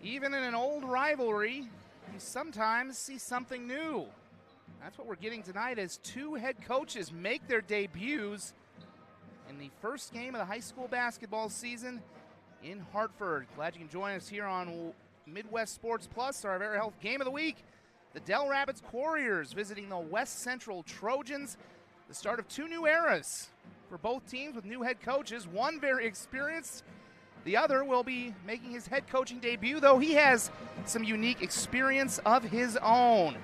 Even in an old rivalry, you sometimes see something new. That's what we're getting tonight as two head coaches make their debuts in the first game of the high school basketball season in Hartford. Glad you can join us here on Midwest Sports Plus, our very health game of the week. The Dell Rapids Warriors visiting the West Central Trojans. The start of two new eras for both teams with new head coaches. One very experienced. The other will be making his head coaching debut, though he has some unique experience of his own.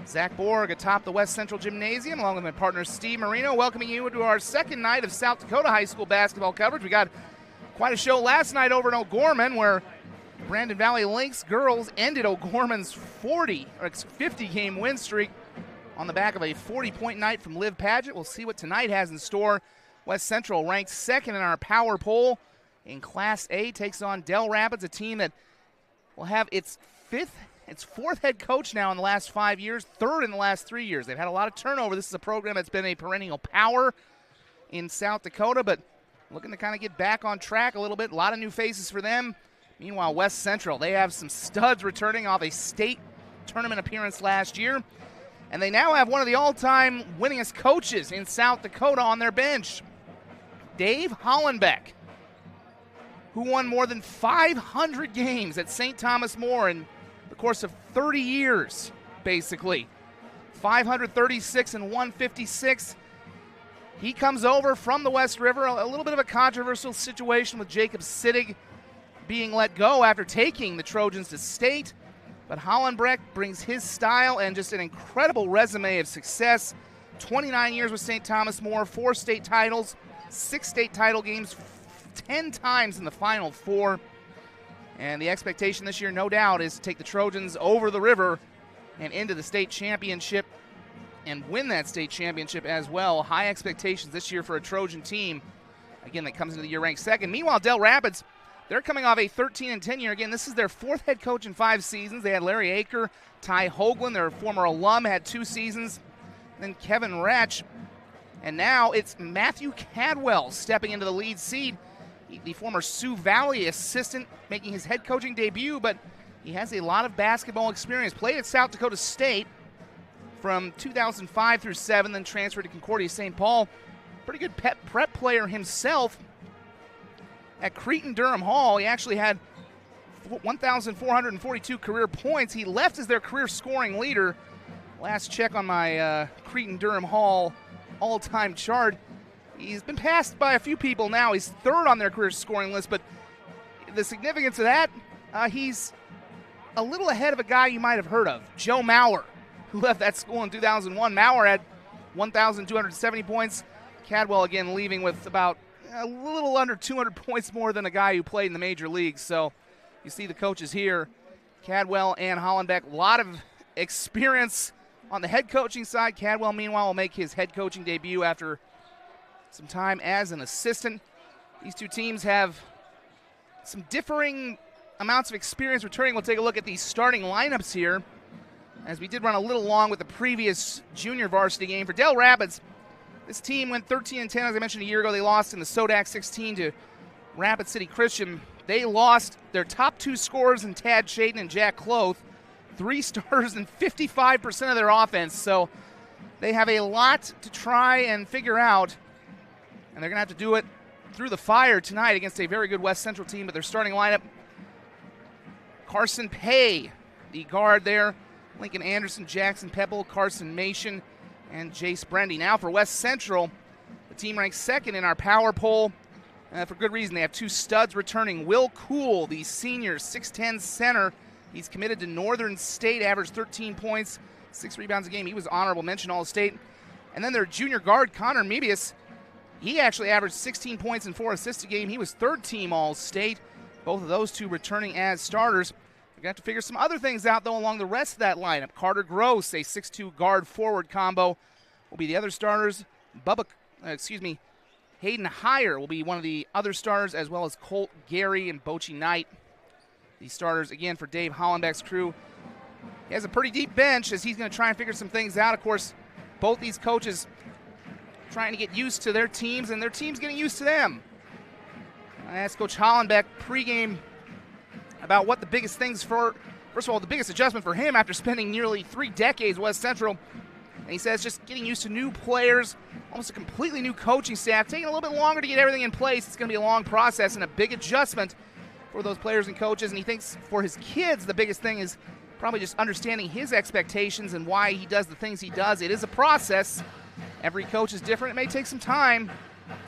Zach Borg atop the West Central Gymnasium, along with my partner Steve Marino, welcoming you to our second night of South Dakota high school basketball coverage. We got quite a show last night over in O'Gorman, where Brandon Valley Lynx girls ended O'Gorman's 50-game win streak on the back of a 40-point night from Liv Padgett. We'll see what tonight has in store. West Central ranked second in our power poll in Class A, takes on Dell Rapids, a team that will have its fourth head coach now in the last 5 years, third in the last 3 years. They've had a lot of turnover. This is a program that's been a perennial power in South Dakota, but looking to kind of get back on track a little bit. A lot of new faces for them. Meanwhile, West Central, they have some studs returning off a state tournament appearance last year, and they now have one of the all-time winningest coaches in South Dakota on their bench, Dave Hollenbeck, who won more than 500 games at St. Thomas More in the course of 30 years, basically. 536 and 156. He comes over from the West River, a little bit of a controversial situation with Jacob Sittig being let go after taking the Trojans to state. But Hollenbeck brings his style and just an incredible resume of success. 29 years with St. Thomas More, 4 state titles, 6 state title games, 10 times in the Final Four. And the expectation this year, no doubt, is to take the Trojans over the river and into the state championship and win that state championship as well. High expectations this year for a Trojan team, again, that comes into the year ranked second. Meanwhile, Dell Rapids, they're coming off a 13-10 year. Again, this is their fourth head coach in 5 seasons. They had Larry Aker, Ty Hoagland, their former alum, had 2 seasons. Then Kevin Ratch. And now it's Matthew Cadwell stepping into the lead seat. The former Sioux Valley assistant making his head coaching debut, but he has a lot of basketball experience. Played at South Dakota State from 2005 through 7, then transferred to Concordia St. Paul. Pretty good prep player himself. At Cretin-Durham Hall, he actually had 1,442 career points. He left as their career scoring leader. Last check on my Cretin-Durham Hall all-time chart. He's been passed by a few people now. He's third on their career scoring list, but the significance of that, he's a little ahead of a guy you might have heard of, Joe Maurer, who left that school in 2001. Maurer had 1,270 points. Cadwell, again, leaving with about a little under 200 points more than a guy who played in the major leagues. So you see the coaches here, Cadwell and Hollenbeck, a lot of experience on the head coaching side. Cadwell, meanwhile, will make his head coaching debut after some time as an assistant. These two teams have some differing amounts of experience returning. We'll take a look at these starting lineups here, as we did run a little long with the previous junior varsity game. For Dell Rapids, this team went 13-10, as I mentioned a year ago. They lost in the Sodak 16 to Rapid City Christian. They lost their top 2 scorers in Tad Shaden and Jack Cloth, 3 starters and 55% of their offense. So they have a lot to try and figure out, and they're going to have to do it through the fire tonight against a very good West Central team. But their starting lineup, Carson Pay, the guard there, Lincoln Anderson, Jackson Pepple, Carson Mation, and Jace Brendy. Now for West Central, the team ranks second in our power poll. For good reason. They have 2 studs returning. Will Cool, the senior 6'10 center. He's committed to Northern State, averaged 13 points, 6 rebounds a game. He was honorable mention All-State. And then their junior guard, Connor Mebius, he actually averaged 16 points and 4 assists a game. He was third-team All-State. Both of those two returning as starters. We're going to have to figure some other things out, though, along the rest of that lineup. Carter Gross, a 6'2 guard-forward combo, will be the other starters. Hayden Heyer will be one of the other starters, as well as Colt Gary and Bochi Knight. The starters, again, for Dave Hollenbeck's crew. He has a pretty deep bench as he's going to try and figure some things out. Of course, both these coaches trying to get used to their teams, and their team's getting used to them. I asked Coach Hollenbeck pregame about what the biggest things for, first of all, the biggest adjustment for him after spending nearly 3 decades West Central. And he says just getting used to new players, almost a completely new coaching staff, taking a little bit longer to get everything in place. It's going to be a long process and a big adjustment for those players and coaches. And he thinks for his kids, the biggest thing is probably just understanding his expectations and why he does the things he does. It is a process. Every coach is different. It may take some time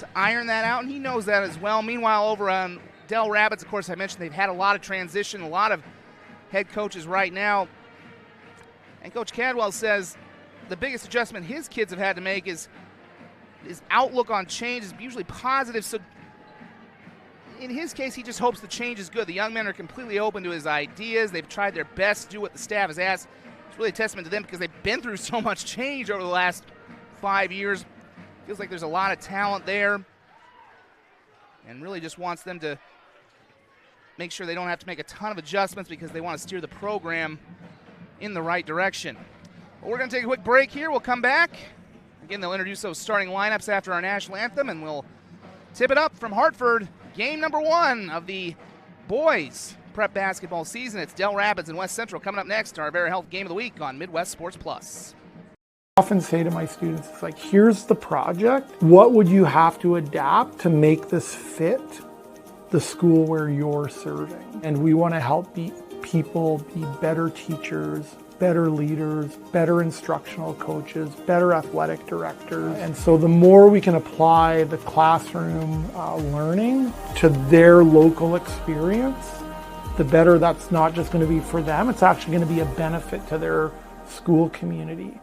to iron that out, and he knows that as well. Meanwhile, over on Dell Rabbits, of course, I mentioned they've had a lot of transition, a lot of head coaches right now. And Coach Cadwell says the biggest adjustment his kids have had to make is his outlook on change is usually positive. So in his case, he just hopes the change is good. The young men are completely open to his ideas. They've tried their best to do what the staff has asked. It's really a testament to them because they've been through so much change over the last 5 years. Feels like there's a lot of talent there, and really just wants them to make sure they don't have to make a ton of adjustments because they want to steer the program in the right direction. Well, we're going to take a quick break here. We'll come back. Again, they'll introduce those starting lineups after our national anthem, and we'll tip it up from Hartford. Game number 1 of the boys prep basketball season. It's Dell Rapids and West Central coming up next. Our Very Health Game of the Week on Midwest Sports Plus. I often say to my students, it's like, here's the project. What would you have to adapt to make this fit the school where you're serving? And we want to help people be better teachers, better leaders, better instructional coaches, better athletic directors. And so the more we can apply the classroom learning to their local experience, the better that's not just going to be for them, it's actually going to be a benefit to their school community.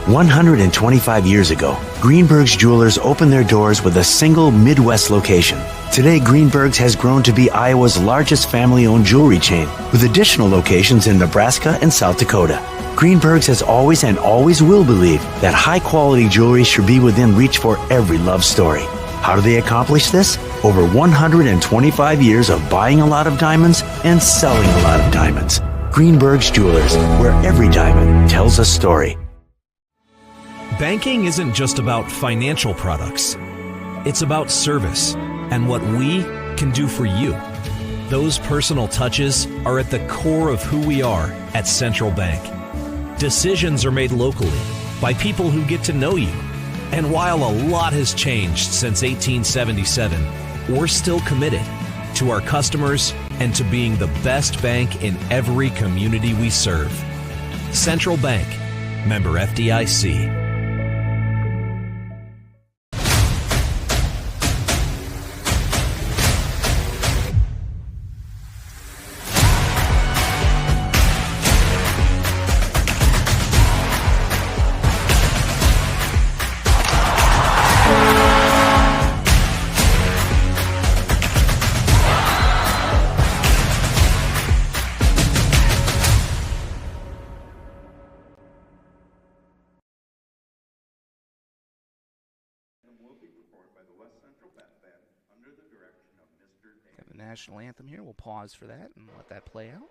125 years ago, Greenberg's Jewelers opened their doors with a single Midwest location. Today, Greenberg's has grown to be Iowa's largest family-owned jewelry chain, with additional locations in Nebraska and South Dakota. Greenberg's has always and always will believe that high-quality jewelry should be within reach for every love story. How do they accomplish this? Over 125 years of buying a lot of diamonds and selling a lot of diamonds. Greenberg's Jewelers, where every diamond tells a story. Banking isn't just about financial products. It's about service and what we can do for you. Those personal touches are at the core of who we are at Central Bank. Decisions are made locally by people who get to know you. And while a lot has changed since 1877, we're still committed to our customers and to being the best bank in every community we serve. Central Bank, member FDIC. The national anthem here. We'll pause for that and let that play out.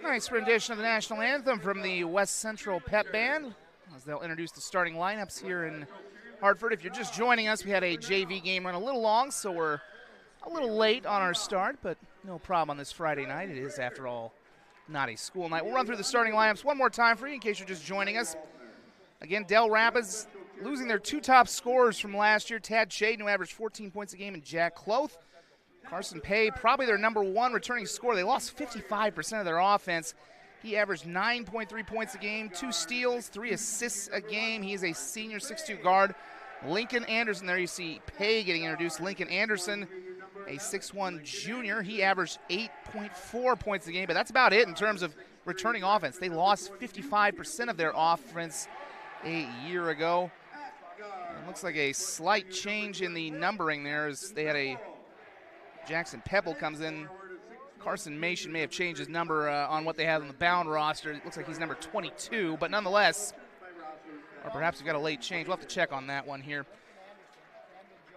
Nice rendition of the national anthem from the West Central Pep Band as they'll introduce the starting lineups here in Hartford. If you're just joining us, we had a JV game run a little long, so we're a little late on our start, but no problem on this Friday night. It is, after all, not a school night. We'll run through the starting lineups one more time for you in case you're just joining us. Again, Dell Rapids losing their two top scorers from last year, Tad Shaden, who averaged 14 points a game, and Jack Cloth. Carson Pay, probably their number one returning scorer. They lost 55% of their offense. He averaged 9.3 points a game, 2 steals, 3 assists a game. He is a senior 6'2 guard. Lincoln Anderson, there you see Pay getting introduced. Lincoln Anderson, a 6'1 junior. He averaged 8.4 points a game, but that's about it in terms of returning offense. They lost 55% of their offense a year ago. It looks like a slight change in the numbering there as they had a Jackson Pebble comes in. Carson Mason may have changed his number on what they have on the bound roster. It looks like he's number 22, but nonetheless, or perhaps we've got a late change. We'll have to check on that one here.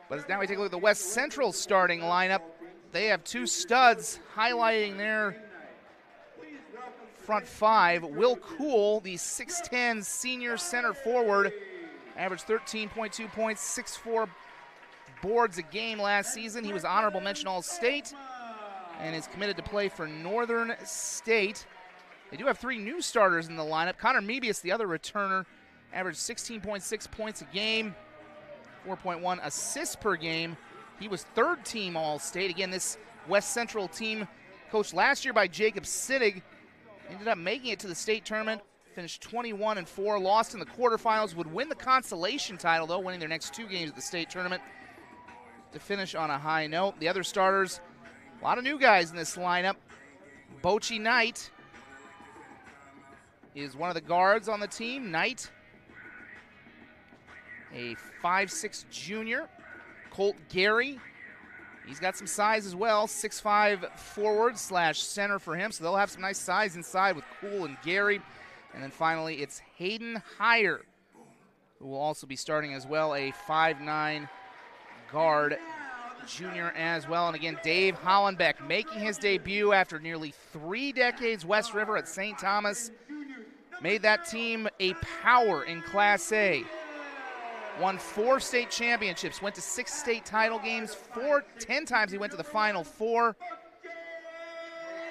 But now we take a look at the West Central starting lineup. They have 2 studs highlighting their front 5. Will Cool, the 6'10 senior center forward, averaged 13.2 points, 6'4 boards a game last season. He was honorable mention All-State and is committed to play for Northern State. They do have 3 new starters in the lineup. Connor Mebius, the other returner, averaged 16.6 points a game, 4.1 assists per game. He was 3rd team All-State. Again, this West Central team, coached last year by Jacob Sittig, ended up making it to the state tournament, finished 21-4, lost in the quarterfinals, would win the consolation title, though, winning their next 2 games at the state tournament to finish on a high note. The other starters, a lot of new guys in this lineup. Bochi Knight is one of the guards on the team. Knight, a 5'6 junior. Colt Gary, he's got some size as well, 6'5 forward / center for him, so they'll have some nice size inside with Cool and Gary. And then finally, it's Hayden Heyer, who will also be starting as well, a 5'9 guard junior as well. And again, Dave Hollenbeck making his debut after nearly 3 decades West River at St. Thomas. Made that team a power in Class A. Won 4 state championships, went to 6 state title games, 10 times he went to the Final Four.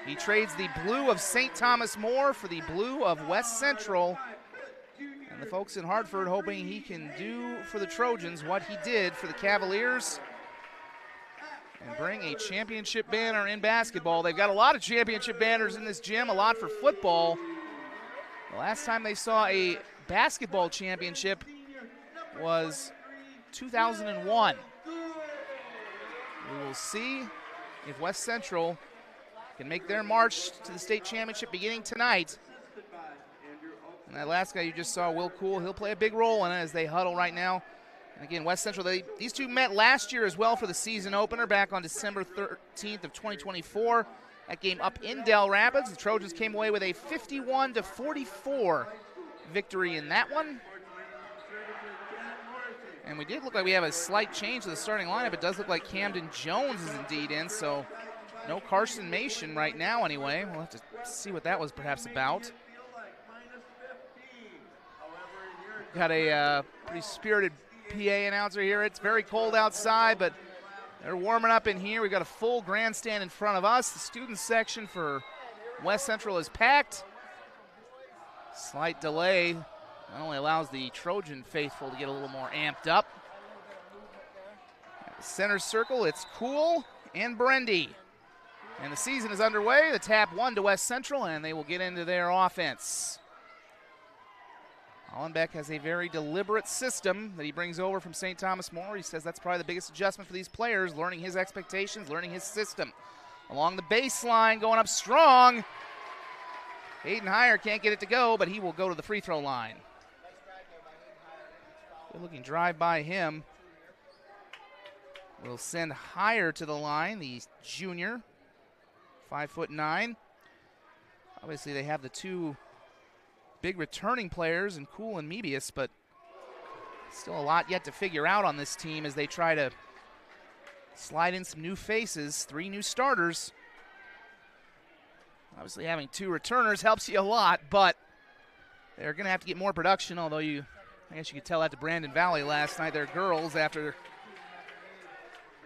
He trades the blue of St. Thomas More for the blue of West Central. And the folks in Hartford hoping he can do for the Trojans what he did for the Cavaliers and bring a championship banner in basketball. They've got a lot of championship banners in this gym, a lot for football. The last time they saw a basketball championship was 2001. We will see if West Central can make their march to the state championship beginning tonight. And that last guy you just saw, Will Cool, he'll play a big role in it as they huddle right now. And again, West Central, these two met last year as well for the season opener back on December 13th of 2024. That game up in Dell Rapids. The Trojans came away with a 51-44 victory in that one. And we did look like we have a slight change to the starting lineup. It does look like Camden Jones is indeed in, so no Carson Mason right now anyway. We'll have to see what that was perhaps about. Got a pretty spirited PA announcer here. It's very cold outside, but they're warming up in here. We've got a full grandstand in front of us. The student section for West Central is packed. Slight delay. That only allows the Trojan faithful to get a little more amped up. At the center circle, it's Cool and Brendy. And the season is underway. The tap 1 to West Central, and they will get into their offense. Hollenbeck has a very deliberate system that he brings over from St. Thomas More. He says that's probably the biggest adjustment for these players, learning his expectations, learning his system. Along the baseline, going up strong. Hayden Heyer can't get it to go, but he will go to the free throw line. Good looking drive by him. We'll send Heyer to the line, the junior, 5'9". Obviously, they have the 2 big returning players in Cool and Mebius, but still a lot yet to figure out on this team as they try to slide in some new faces, 3 new starters. Obviously, having 2 returners helps you a lot, but they're going to have to get more production, although I guess you could tell that to Brandon Valley last night. Their girls, after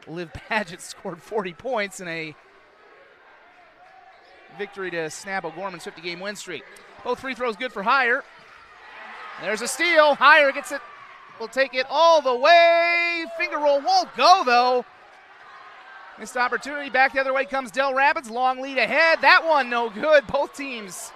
Liv Padgett scored 40 points in a victory to snap O'Gorman's 50-game win streak. Both free throws good for Heyer. There's a steal. Heyer gets it. Will take it all the way. Finger roll won't go, though. Missed opportunity. Back the other way comes Dell Rapids. Long lead ahead. That one no good. Both teams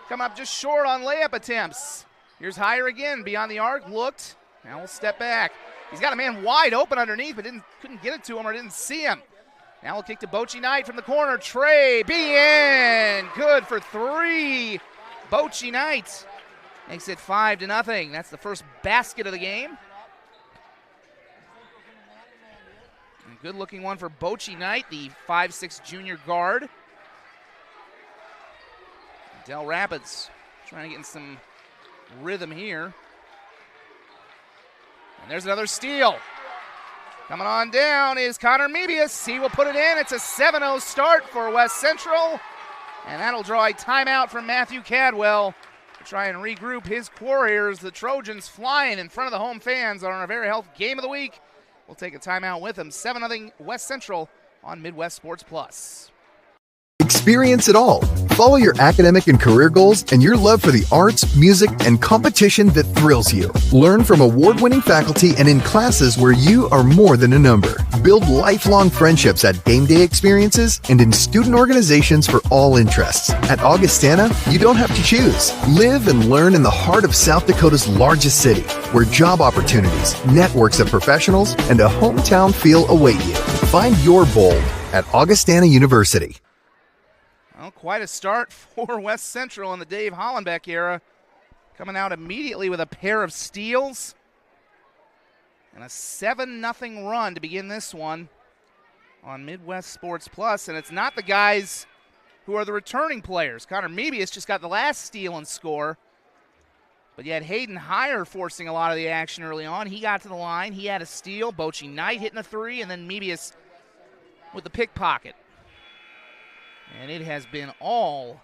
come up just short on layup attempts. Here's Heyer again. Beyond the arc. Looked. Now we'll step back. He's got a man wide open underneath, but couldn't get it to him or didn't see him. Now we'll kick to Bochy Knight from the corner. Trey be in. Good for three. Bochy Knight makes it 5-0. That's the first basket of the game. A good-looking one for Bochy Knight, the 5'6" junior guard. Dell Rapids trying to get in some rhythm here. And there's another steal. Coming on down is Connor Mebius. He will put it in. It's a 7-0 start for West Central. And that'll draw a timeout from Matthew Cadwell to try and regroup his Warriors. The Trojans flying in front of the home fans on our Very Health Game of the Week. We'll take a timeout with them. 7-0 West Central on Midwest Sports Plus. Experience it all. Follow your academic and career goals and your love for the arts, music, and competition that thrills you. Learn from award-winning faculty and in classes where you are more than a number. Build lifelong friendships at game day experiences and in student organizations for all interests. At Augustana, you don't have to choose. Live and learn in the heart of South Dakota's largest city, where job opportunities, networks of professionals, and a hometown feel await you. Find your bold at Augustana University. Well, quite a start for West Central in the Dave Hollenbeck era. Coming out immediately with a pair of steals. And a 7-0 run to begin this one on Midwest Sports Plus. And it's not the guys who are the returning players. Connor Mebius just got the last steal and score. But yet Hayden Heyer forcing a lot of the action early on. He got to the line. He had a steal. Bochy Knight hitting a three. And then Mebius with the pickpocket. And it has been all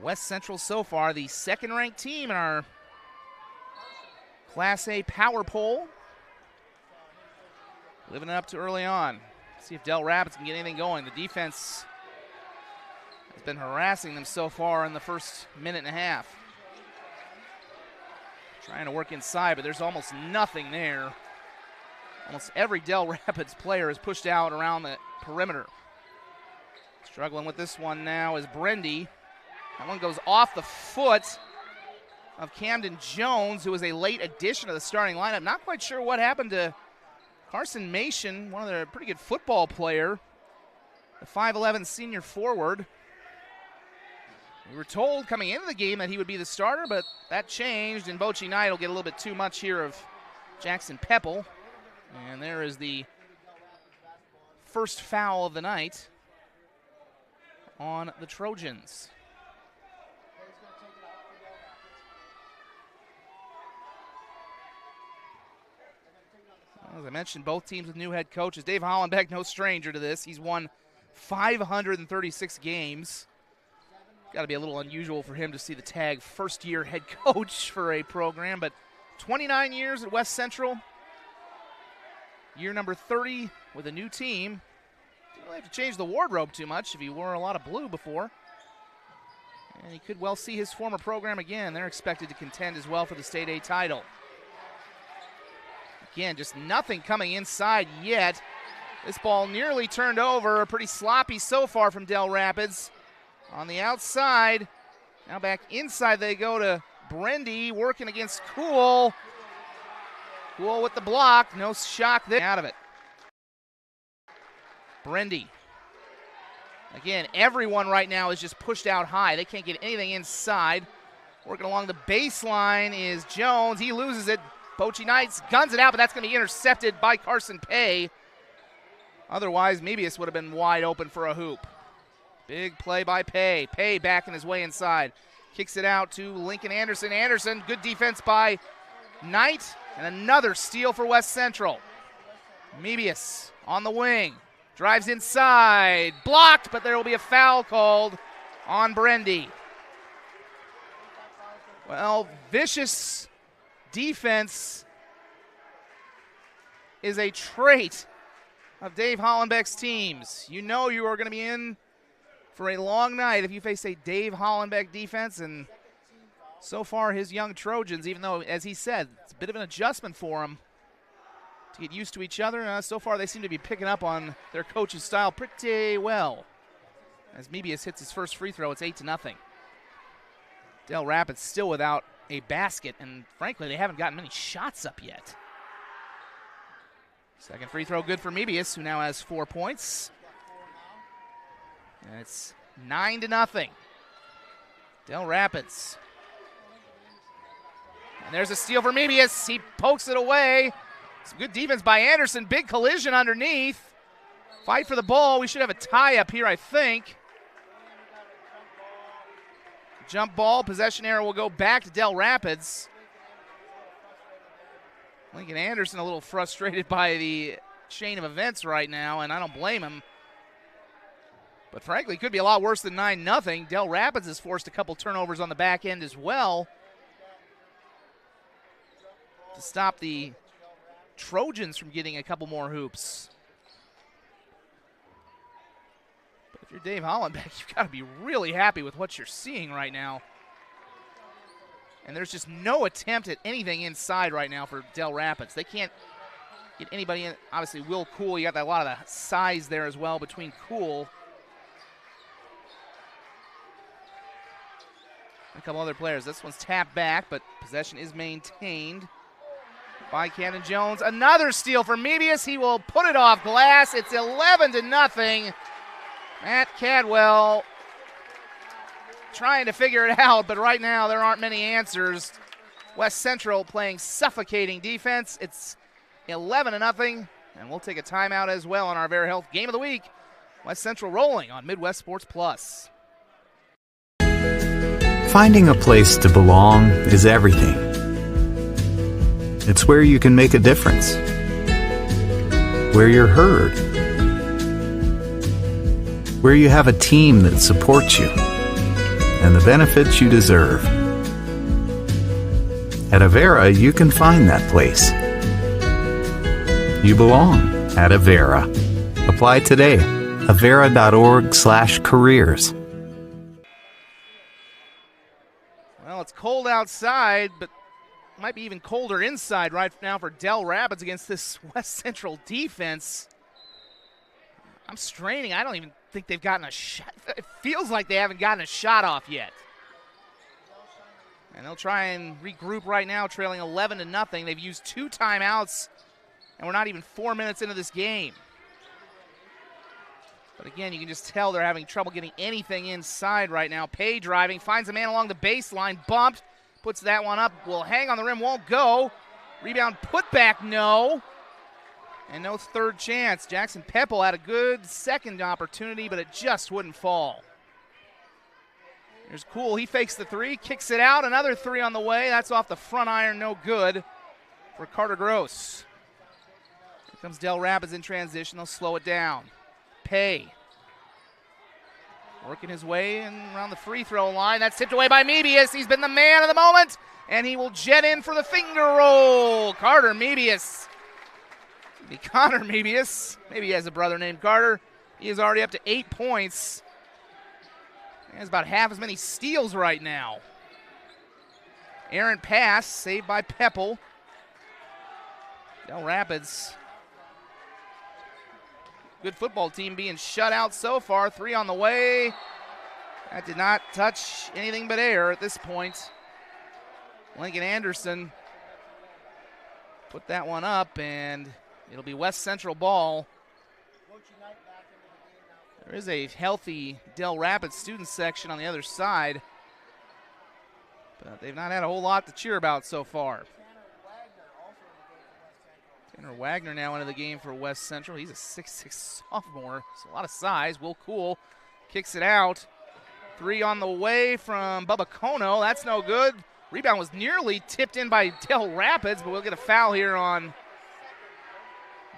West Central so far, the second-ranked team in our Class A power poll. Living it up to early on. See if Dell Rapids can get anything going. The defense has been harassing them so far in the first minute and a half. Trying to work inside, but there's almost nothing there. Almost every Dell Rapids player is pushed out around the perimeter. Struggling with this one now is Brendy. That one goes off the foot of Camden Jones, who was a late addition to the starting lineup. Not quite sure what happened to Carson Mason, one of their pretty good football player, the 5'11 senior forward. We were told coming into the game that he would be the starter, but that changed, and Bochy Knight will get a little bit too much here of Jackson Pepple. And there is the first foul of the night on the Trojans. As I mentioned, both teams with new head coaches. Dave Hollenbeck, no stranger to this. He's won 536 games. Got to be a little unusual for him to see the tag first-year head coach for a program, but 29 years at West Central. Year number 30 with a new team. Didn't really have to change the wardrobe too much if he wore a lot of blue before. And he could well see his former program again. They're expected to contend as well for the State A title. Again, just nothing coming inside yet. This ball nearly turned over. Pretty sloppy so far from Dell Rapids. On the outside. Now back inside they go to Brendy, working against Cool. Cool with the block. No shock there. Out of it. Brendy. Again, everyone right now is just pushed out high. They can't get anything inside. Working along the baseline is Jones. He loses it. Bochy Knight guns it out, but that's going to be intercepted by Carson Pay. Otherwise, Mebius would have been wide open for a hoop. Big play by Pay. Pay backing his way inside. Kicks it out to Lincoln Anderson. Anderson, good defense by Knight. And another steal for West Central. Mebius on the wing. Drives inside. Blocked, but there will be a foul called on Brendy. Well, vicious defense is a trait of Dave Hollenbeck's teams. You know you are going to be in for a long night if you face a Dave Hollenbeck defense. And so far, his young Trojans, even though, as he said, it's a bit of an adjustment for them to get used to each other, so far they seem to be picking up on their coach's style pretty well. As Mebius hits his first free throw, it's 8-0. Dell Rapids still without a basket, and frankly, they haven't gotten many shots up yet. Second free throw good for Mebius, who now has 4 points. And it's 9-0. Dell Rapids. And there's a steal for Mebius. He pokes it away. Some good defense by Anderson. Big collision underneath. Fight for the ball. We should have a tie up here, I think. Jump ball. Possession error will go back to Dell Rapids. Lincoln Anderson a little frustrated by the chain of events right now, and I don't blame him. But frankly, it could be a lot worse than 9-0. Dell Rapids has forced a couple turnovers on the back end as well to stop the Trojans from getting a couple more hoops. But if you're Dave Hollenbeck, you've got to be really happy with what you're seeing right now. And there's just no attempt at anything inside right now for Dell Rapids. They can't get anybody in. Obviously, Will Cool, you got a lot of the size there as well between Cool and a couple other players. This one's tapped back, but possession is maintained by Cannon Jones. Another steal for Mebius. He will put it off glass. It's 11-0. Matt Cadwell trying to figure it out, but right now there aren't many answers. West Central playing suffocating defense. It's 11-0, and we'll take a timeout as well on our Vera Health Game of the Week. West Central rolling on Midwest Sports Plus. Finding a place to belong is everything. It's where you can make a difference, where you're heard, where you have a team that supports you, and the benefits you deserve. At Avera, you can find that place. You belong at Avera. Apply today. Avera.org/careers. Well, it's cold outside, but might be even colder inside right now for Dell Rapids against this West Central defense. I'm straining. I don't even think they've gotten a shot. It feels like they haven't gotten a shot off yet. And they'll try and regroup right now, trailing 11-0. They've used 2 timeouts, and we're not even 4 minutes into this game. But again, you can just tell they're having trouble getting anything inside right now. Pay driving, finds a man along the baseline, bumped, puts that one up, will hang on the rim, won't go. Rebound put back, no. And no third chance. Jackson Pepple had a good second opportunity, but it just wouldn't fall. Here's Cool. He fakes the 3, kicks it out. Another 3 on the way. That's off the front iron, no good for Carter Gross. Here comes Dell Rapids in transition. They'll slow it down. Pay. Working his way in around the free throw line. That's tipped away by Mebius. He's been the man of the moment, and he will jet in for the finger roll. Carter Mebius. Connor Mebius. Maybe he has a brother named Carter. He is already up to 8 points. He has about half as many steals right now. Errant pass, saved by Pepple. Dell Rapids. Good football team being shut out so far. 3 on the way. That did not touch anything but air at this point. Lincoln Anderson put that one up, and it'll be West Central ball. There is a healthy Dell Rapids student section on the other side, but they've not had a whole lot to cheer about so far. Tanner Wagner now into the game for West Central. He's a 6'6" sophomore. It's a lot of size. Will Cool kicks it out. 3 on the way from Bubba Kono. That's no good. Rebound was nearly tipped in by Dell Rapids, but we'll get a foul here on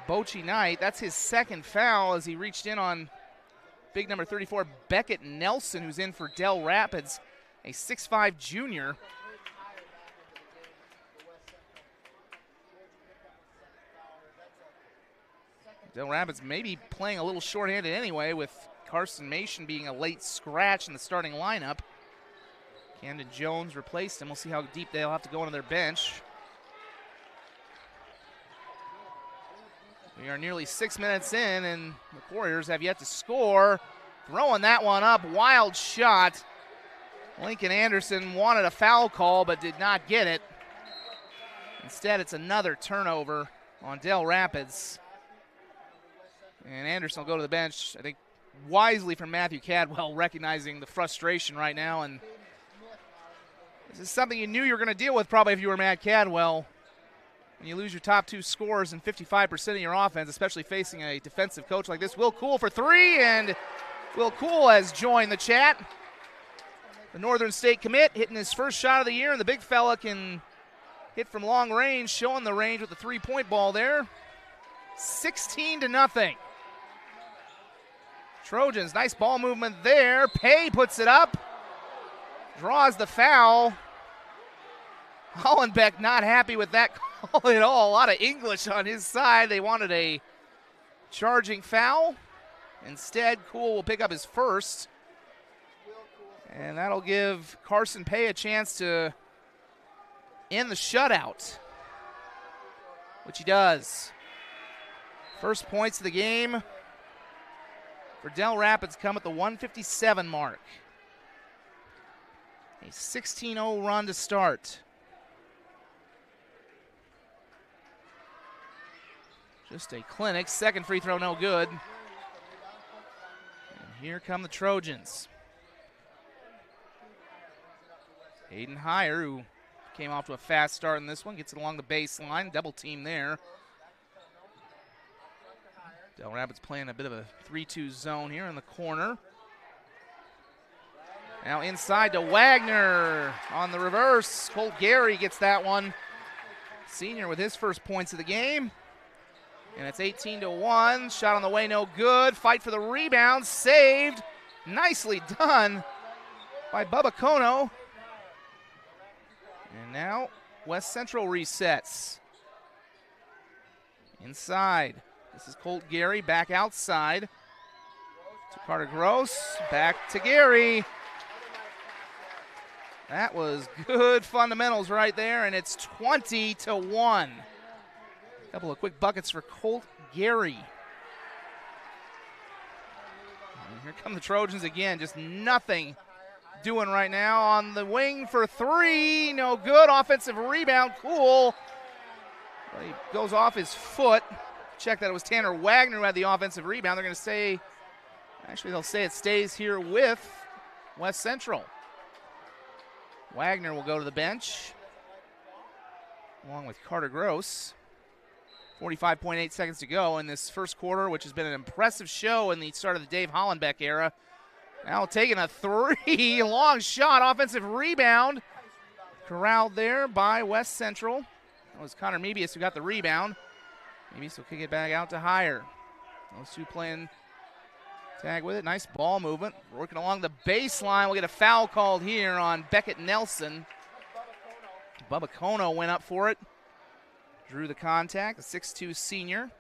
Bochi Knight. That's his second foul as he reached in on big number 34, Beckett Nelson, who's in for Dell Rapids, a 6'5" junior. Dell Rapids maybe playing a little shorthanded anyway with Carson Mason being a late scratch in the starting lineup. Camden Jones replaced him. We'll see how deep they'll have to go into their bench. We are nearly 6 minutes in, and the Warriors have yet to score. Throwing that one up, wild shot. Lincoln Anderson wanted a foul call but did not get it. Instead, it's another turnover on Dell Rapids. And Anderson will go to the bench, I think, wisely from Matthew Cadwell, recognizing the frustration right now. And this is something you knew you were going to deal with probably if you were Matt Cadwell. When you lose your top two scorers and 55% of your offense, especially facing a defensive coach like this. Will Cool for three, and Will Cool has joined the chat. The Northern State commit hitting his first shot of the year, and the big fella can hit from long range, showing the range with the three-point ball there. 16-0. Trojans, nice ball movement there. Pay puts it up, draws the foul. Hollenbeck not happy with that call at all. A lot of English on his side. They wanted a charging foul. Instead, Cool will pick up his first. And that'll give Carson Pay a chance to end the shutout, which he does. First points of the game for Dell Rapids come at the 1:57 mark. A 16-0 run to start. Just a clinic. Second free throw, no good. And here come the Trojans. Hayden Heyer, who came off to a fast start in this one, gets it along the baseline. Double team there. Dell Rapids playing a bit of a 3-2 zone here in the corner. Now inside to Wagner on the reverse. Colt Gary gets that one. Senior with his first points of the game. And it's 18-1. Shot on the way, no good. Fight for the rebound. Saved. Nicely done by Bubba Kono. And now West Central resets. Inside. This is Colt Gary back outside to Carter Gross. Back to Gary. That was good fundamentals right there, and it's 20-1. Couple of quick buckets for Colt Gary. And here come the Trojans again. Just nothing doing right now on the wing for three. No good. Offensive rebound. Cool. But he goes off his foot. Check that it was Tanner Wagner who had the offensive rebound. They're going to say, actually they'll say it stays here with West Central. Wagner will go to the bench along with Carter Gross. 45.8 seconds to go in this first quarter, which has been an impressive show in the start of the Dave Hollenbeck era. Now taking a three, long shot, offensive rebound. Corralled there by West Central. That was Connor Mebius who got the rebound. Mebius will kick it back out to Heyer. Those two playing tag with it. Nice ball movement. Working along the baseline. We'll get a foul called here on Beckett Nelson. Bubba Kono went up for it. Drew the contact, the 6'2 senior.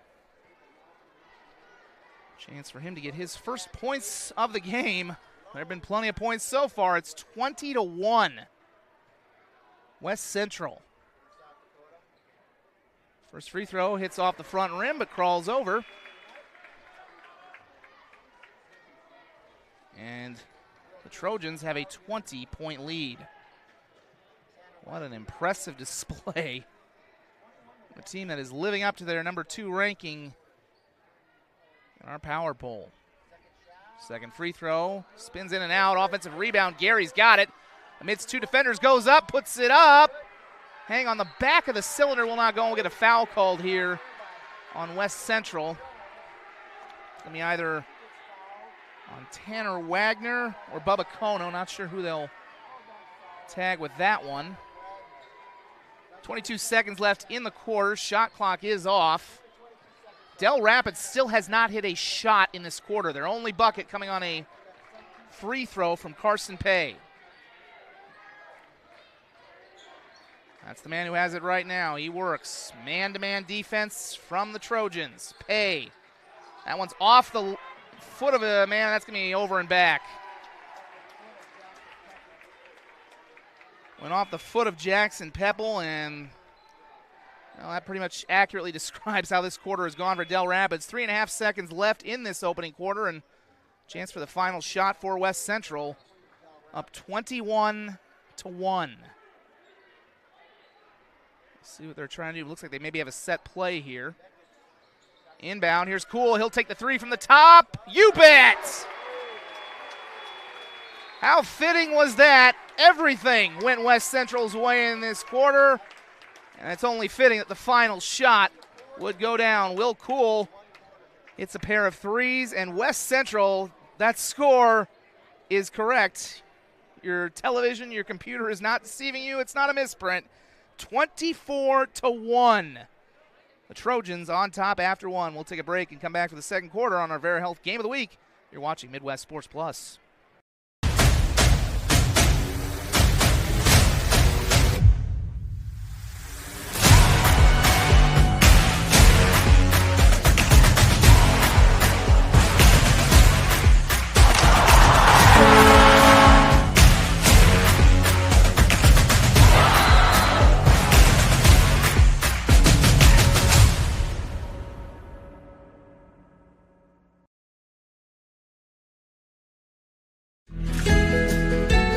Chance for him to get his first points of the game. There have been plenty of points so far. It's 20-1. West Central. First free throw hits off the front rim but crawls over. And the Trojans have a 20-point lead. What an impressive display. A team that is living up to their number 2 ranking in our power poll. Second free throw, spins in and out, offensive rebound. Gary's got it. Amidst two defenders, goes up, puts it up. Hang on the back of the cylinder, will not go. We'll get a foul called here on West Central. It's going to be either on Tanner Wagner or Bubba Kono. Not sure who they'll tag with that one. 22 seconds left in the quarter. Shot clock is off. Dell Rapids still has not hit a shot in this quarter. Their only bucket coming on a free throw from Carson Pay. That's the man who has it right now. He works man-to-man defense from the Trojans. Pay. That one's off the foot of a man. That's going to be over and back. Went off the foot of Jackson Pepple, and well, that pretty much accurately describes how this quarter has gone for Dell Rapids. 3.5 seconds left in this opening quarter, and chance for the final shot for West Central. Up 21-1. See what they're trying to do. Looks like they maybe have a set play here. Inbound, here's Cool. He'll take the three from the top. You bet! How fitting was that? Everything went West Central's way in this quarter, and it's only fitting that the final shot would go down. Will Cool hits a pair of threes, and West Central, that score is correct. Your television, your computer is not deceiving you. It's not a misprint. 24-1. The Trojans on top after one. We'll take a break and come back for the second quarter on our Vera Health Game of the Week. You're watching Midwest Sports Plus.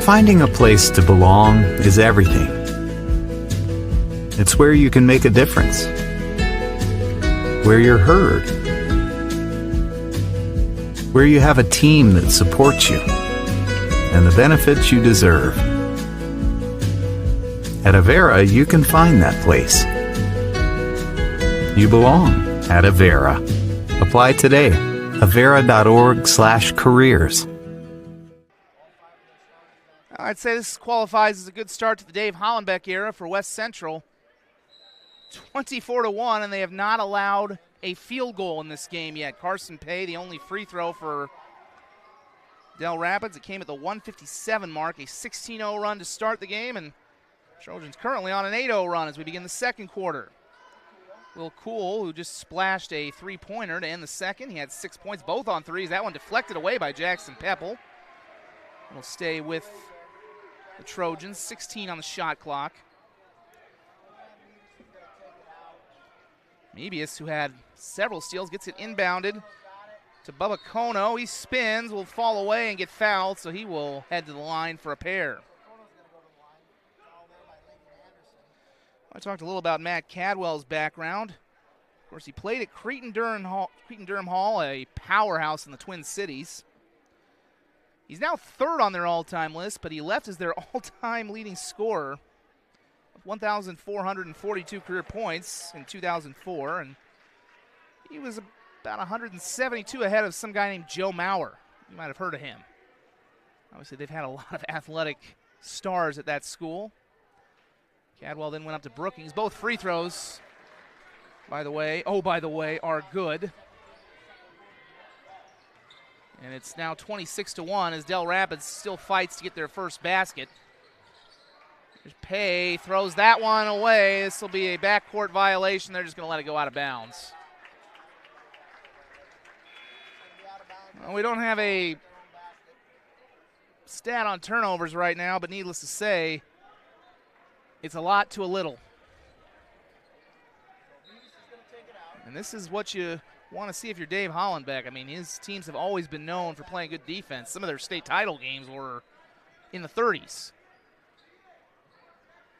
Finding a place to belong is everything. It's where you can make a difference, where you're heard, where you have a team that supports you, and the benefits you deserve. At Avera, you can find that place. You belong at Avera. Apply today. Avera.org/careers. I'd say this qualifies as a good start to the Dave Hollenbeck era for West Central. 24-1, and they have not allowed a field goal in this game yet. Carson Pay, the only free throw for Dell Rapids. It came at the 1:57 mark, a 16-0 run to start the game, and Trojans currently on an 8-0 run as we begin the second quarter. Will Cool, who just splashed a three-pointer to end the second. He had 6 points, both on threes. That one deflected away by Jackson Pepple. Will stay with the Trojans, 16 on the shot clock. Mebius, who had several steals, gets it inbounded to Bubba Kono. He spins, will fall away and get fouled, so he will head to the line for a pair. I talked a little about Matt Cadwell's background. Of course, he played at Cretin-Durham Hall, a powerhouse in the Twin Cities. He's now third on their all-time list, but he left as their all-time leading scorer with 1,442 career points in 2004, and he was about 172 ahead of some guy named Joe Mauer. You might have heard of him. Obviously, they've had a lot of athletic stars at that school. Cadwell then went up to Brookings. Both free throws, by the way, are good. And it's now 26-1 as Dell Rapids still fights to get their first basket. There's Pay, throws that one away. This will be a backcourt violation. They're just going to let it go out of bounds. Well, we don't have a stat on turnovers right now, but needless to say, it's a lot to a little. And this is what you want to see if you're Dave Hollenbeck. I mean, his teams have always been known for playing good defense. Some of their state title games were in the 30s.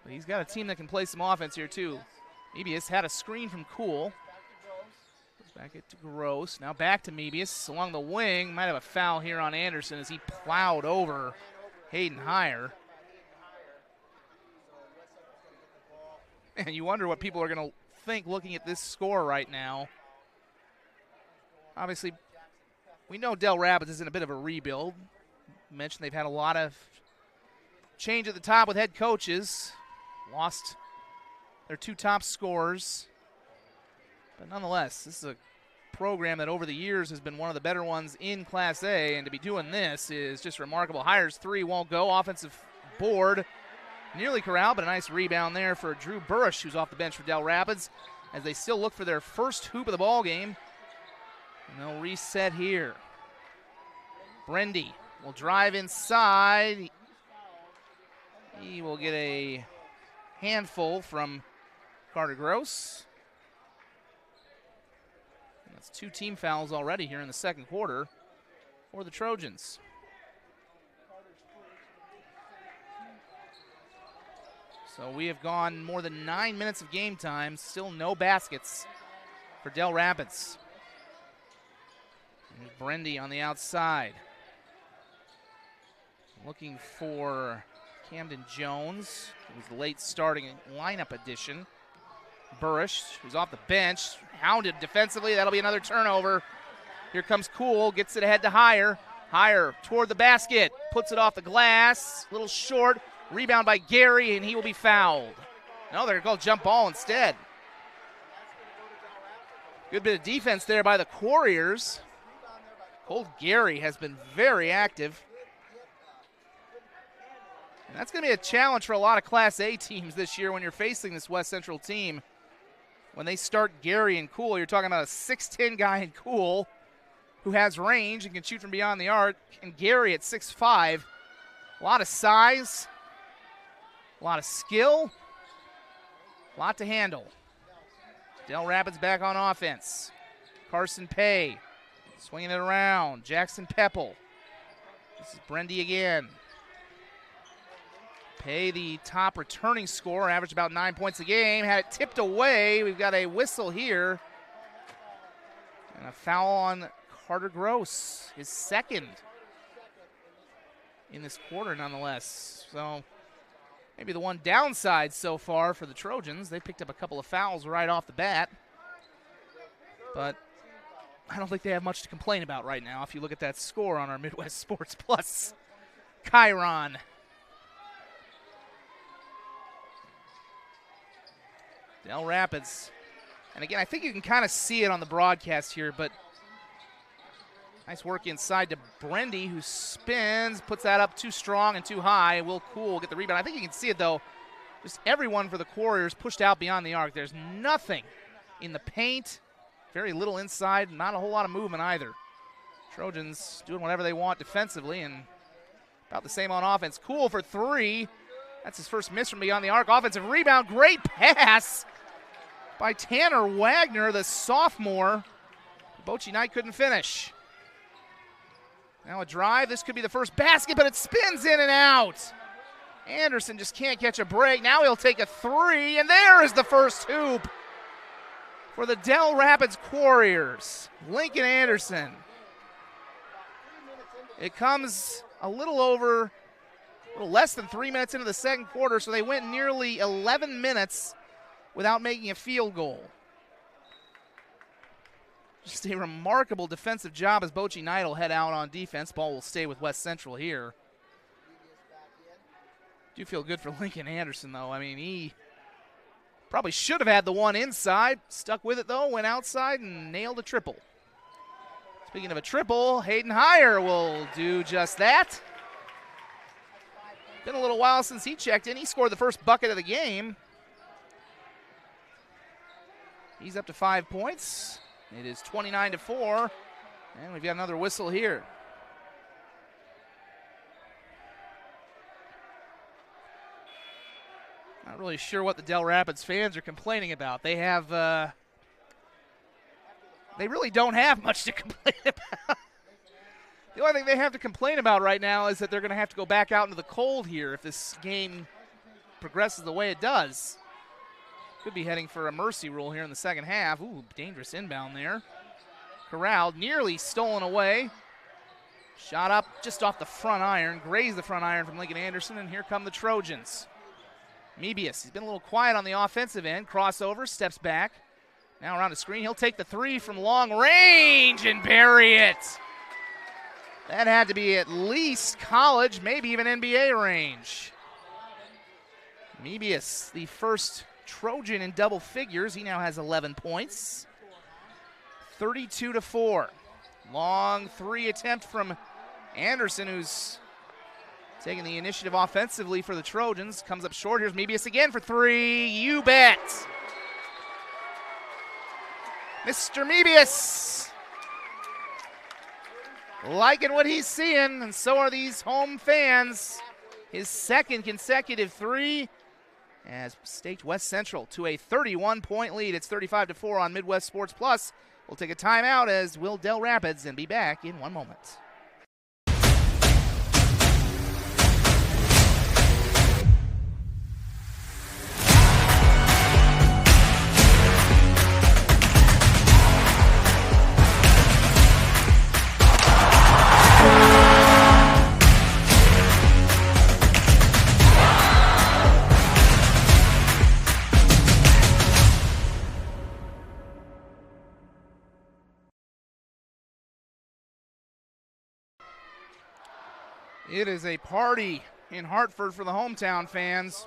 But he's got a team that can play some offense here, too. Mebius had a screen from Cool. Goes back it to Gross. Now back to Mebius along the wing. Might have a foul here on Anderson as he plowed over Hayden Heyer. And you wonder what people are going to think looking at this score right now. Obviously, we know Dell Rapids is in a bit of a rebuild. I mentioned they've had a lot of change at the top with head coaches. Lost their two top scorers. But nonetheless, this is a program that over the years has been one of the better ones in Class A, and to be doing this is just remarkable. Hires three, won't go. Offensive board nearly corralled, but a nice rebound there for Drew Burrish, who's off the bench for Dell Rapids, as they still look for their first hoop of the ball game. And they'll reset here. Brendy will drive inside. He will get a handful from Carter Gross. And that's 2 team fouls already here in the second quarter for the Trojans. So we have gone more than 9 minutes of game time. Still no baskets for Dell Rapids. And Brendy on the outside. Looking for Camden Jones, who was the late starting lineup addition. Burrish, who's off the bench, hounded defensively. That'll be another turnover. Here comes Cool, gets it ahead to Higher. Higher toward the basket, puts it off the glass, a little short. Rebound by Gary, and he will be fouled. No, they're going to jump ball instead. Good bit of defense there by the Quarriors. Colt Gary has been very active. And that's going to be a challenge for a lot of Class A teams this year when you're facing this West Central team. When they start Gary and Cool, you're talking about a 6'10 guy in Cool who has range and can shoot from beyond the arc, and Gary at 6'5. A lot of size, a lot of skill, a lot to handle. Dell Rapids back on offense. Carson Pay swinging it around. Jackson Pepple. This is Brendy again. Pay, the top returning scorer, averaged about 9 points a game. Had it tipped away. We've got a whistle here. And a foul on Carter Gross, his second in this quarter nonetheless. So maybe the one downside so far for the Trojans. They picked up a couple of fouls right off the bat. But I don't think they have much to complain about right now if you look at that score on our Midwest Sports Plus Chiron. Dell Rapids. And again, I think you can kind of see it on the broadcast here, but nice work inside to Brendy, who spins, puts that up too strong and too high. Will Cool get the rebound. I think you can see it, though. Just everyone for the Quarriors pushed out beyond the arc. There's nothing in the paint, very little inside, not a whole lot of movement either. Trojans doing whatever they want defensively and about the same on offense. Cool for 3. That's his first miss from beyond the arc. Offensive rebound. Great pass by Tanner Wagner, the sophomore. Bochi Knight couldn't finish. Now a drive. This could be the first basket, but it spins in and out. Anderson just can't catch a break. Now he'll take a 3, and there is the first hoop for the Dell Rapids Quarriors. Lincoln Anderson. It comes a little less than 3 minutes into the second quarter, so they went nearly 11 minutes without making a field goal. Just a remarkable defensive job as Bochi Knight will head out on defense. Ball will stay with West Central here. Do feel good for Lincoln Anderson, though. I mean, he probably should have had the one inside. Stuck with it, though. Went outside and nailed a triple. Speaking of a triple, Hayden Higher will do just that. Been a little while since he checked in. He scored the first bucket of the game. He's up to 5 points. It is 29-4, and we've got another whistle here. Not really sure what the Dell Rapids fans are complaining about. They have, they really don't have much to complain about. The only thing they have to complain about right now is that they're going to have to go back out into the cold here if this game progresses the way it does. Could be heading for a mercy rule here in the second half. Ooh, dangerous inbound there. Corralled, nearly stolen away. Shot up just off the front iron, grazed the front iron from Lincoln Anderson, and here come the Trojans. Mebius, he's been a little quiet on the offensive end. Crossover, steps back. Now around the screen, he'll take the 3 from long range and bury it. That had to be at least college, maybe even NBA range. Mebius, the first Trojan in double figures. He now has 11 points. 32-4. Long 3 attempt from Anderson, who's taking the initiative offensively for the Trojans. Comes up short. Here's Mebius again for 3. You bet. Mr. Mebius. liking what he's seeing, and so are these home fans. His second consecutive three has staked West Central to a 31-point lead. It's 35-4 on Midwest Sports Plus. We'll take a timeout as will Dell Rapids and be back in 1 moment. It is a party in Hartford for the hometown fans,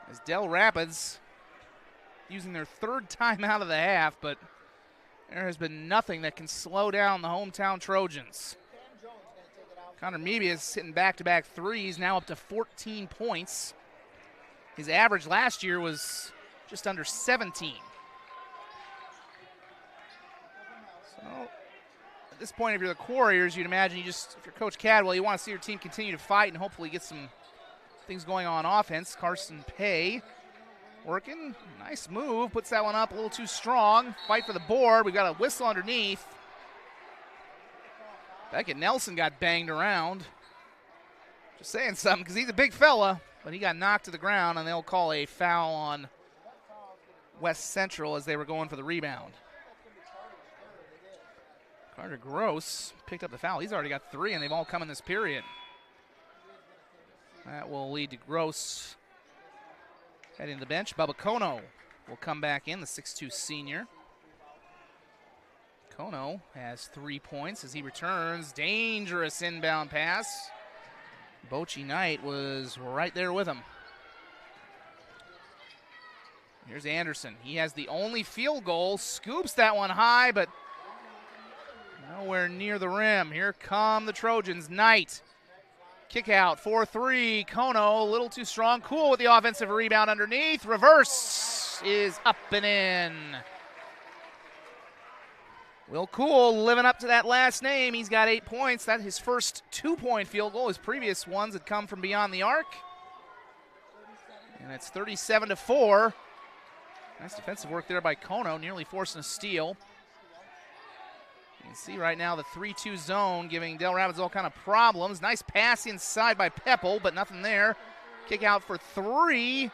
as Dell Rapids using their third time out of the half, but there has been nothing that can slow down the hometown Trojans. Connor Mebius hitting back-to-back threes, now up to 14 points. His average last year was just under 17. So at this point, if you're the Warriors, you'd imagine if you're Coach Cadwell, you want to see your team continue to fight and hopefully get some things going on offense. Carson Pay working. Nice move. Puts that one up a little too strong. Fight for the board. We've got a whistle underneath. Beckett Nelson got banged around. Just saying something because he's a big fella, but he got knocked to the ground, and they'll call a foul on West Central as they were going for the rebound. Carter Gross picked up the foul. He's already got 3, and they've all come in this period. That will lead to Gross heading to the bench. Bubba Kono will come back in, the 6'2 senior. Kono has 3 points as he returns. Dangerous inbound pass. Bochi Knight was right there with him. Here's Anderson. He has the only field goal. Scoops that one high, but nowhere near the rim. Here come the Trojans. Knight. Kick out, 4-3. Kono, a little too strong. Cool with the offensive rebound underneath. Reverse is up and in. Will Cool living up to that last name. He's got 8 points. That's his first 2-point field goal. His previous ones had come from beyond the arc. And it's 37-4. Nice defensive work there by Kono, nearly forcing a steal. You can see right now the 3-2 zone giving Dell Rapids all kind of problems. Nice pass inside by Peppel, but nothing there. Kick out for 3.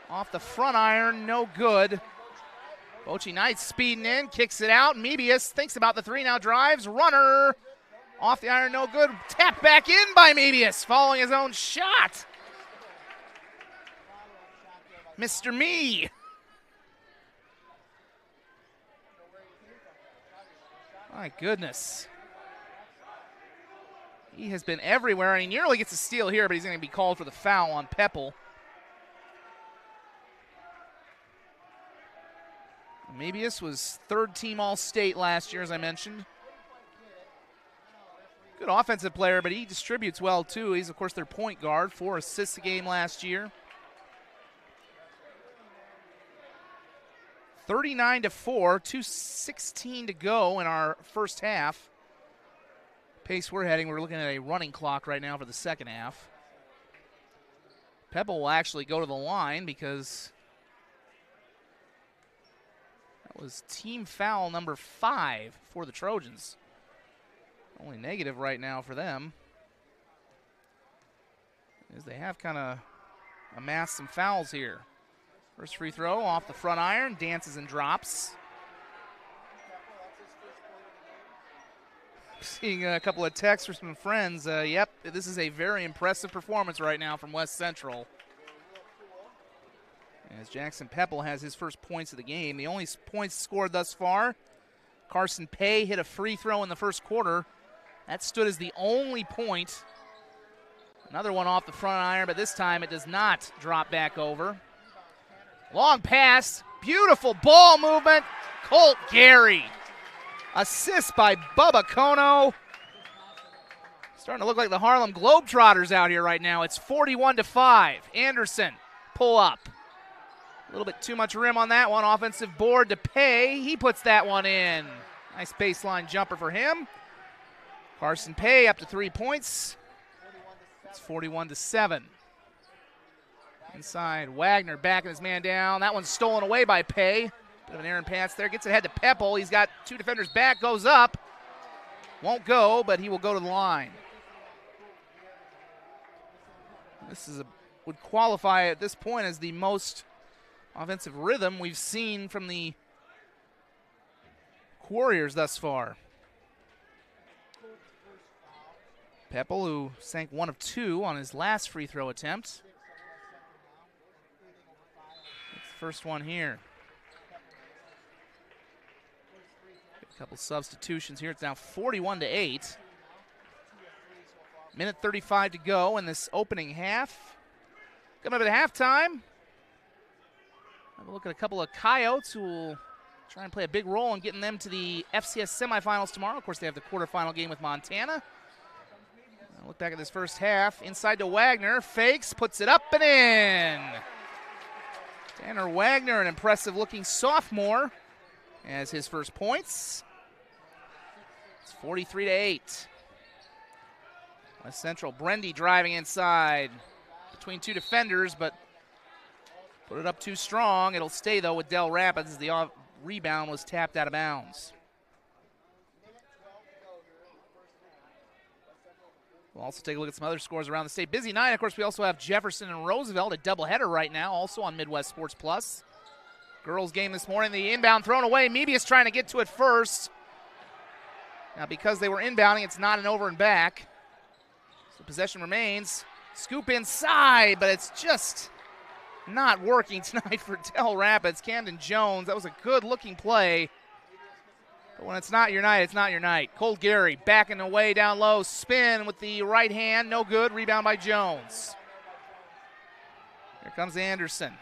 Off the front iron, no good. Bochi Knight speeding in, kicks it out. Mebius thinks about the 3, now drives. Runner off the iron, no good. Tap back in by Mebius, following his own shot. Mr. Me. My goodness. He has been everywhere, and he nearly gets a steal here, but he's going to be called for the foul on Peppel. Mebius was third-team All-State last year, as I mentioned. Good offensive player, but he distributes well, too. He's, of course, their point guard. 4 assists a game last year. 39-4, 2:16 to go in our first half. Pace we're heading, we're looking at a running clock right now for the second half. Peppel will actually go to the line because that was team foul number 5 for the Trojans. Only negative right now for them, as they have kind of amassed some fouls here. First free throw off the front iron, dances and drops. Seeing a couple of texts from some friends. Yep, this is a very impressive performance right now from West Central. As Jackson Peppel has his first points of the game. The only points scored thus far, Carson Pay hit a free throw in the first quarter. That stood as the only point. Another one off the front iron, but this time it does not drop back over. Long pass, beautiful ball movement. Colt Gary. Assist by Bubba Kono. Starting to look like the Harlem Globetrotters out here right now. It's 41-5. Anderson, pull up. A little bit too much rim on that one. Offensive board to Pay. He puts that one in. Nice baseline jumper for him. Carson Pay up to 3 points. It's 41-7. Inside, Wagner backing his man down. That one's stolen away by Pay. Bit of an errant pass there. Gets it ahead to Peppel. He's got 2 defenders back. Goes up. Won't go, but he will go to the line. This would qualify at this point as the most offensive rhythm we've seen from the Warriors thus far. Peppel, who sank 1 of 2 on his last free throw attempt. That's the first one here. A couple substitutions here. It's now 41-8. Minute 35 to go in this opening half. Coming up at halftime, have a look at a couple of Coyotes who will try and play a big role in getting them to the FCS semifinals tomorrow. Of course, they have the quarterfinal game with Montana. Look back at this first half. Inside to Wagner. Fakes, puts it up and in. Tanner Wagner, an impressive-looking sophomore, has his first points. It's 43-8. West Central, Brendy driving inside between 2 defenders, but put it up too strong. It'll stay, though, with Dell Rapids as the rebound was tapped out of bounds. We'll also take a look at some other scores around the state. Busy night. Of course, we also have Jefferson and Roosevelt, a doubleheader right now, also on Midwest Sports Plus. Girls game this morning. The inbound thrown away. Mebius trying to get to it first. Now, because they were inbounding, it's not an over and back. So possession remains. Scoop inside, but it's just not working tonight for Dell Rapids. Camden Jones, that was a good-looking play. But when it's not your night, it's not your night. Cole Gary backing away down low. Spin with the right hand. No good. Rebound by Jones. Here comes Anderson.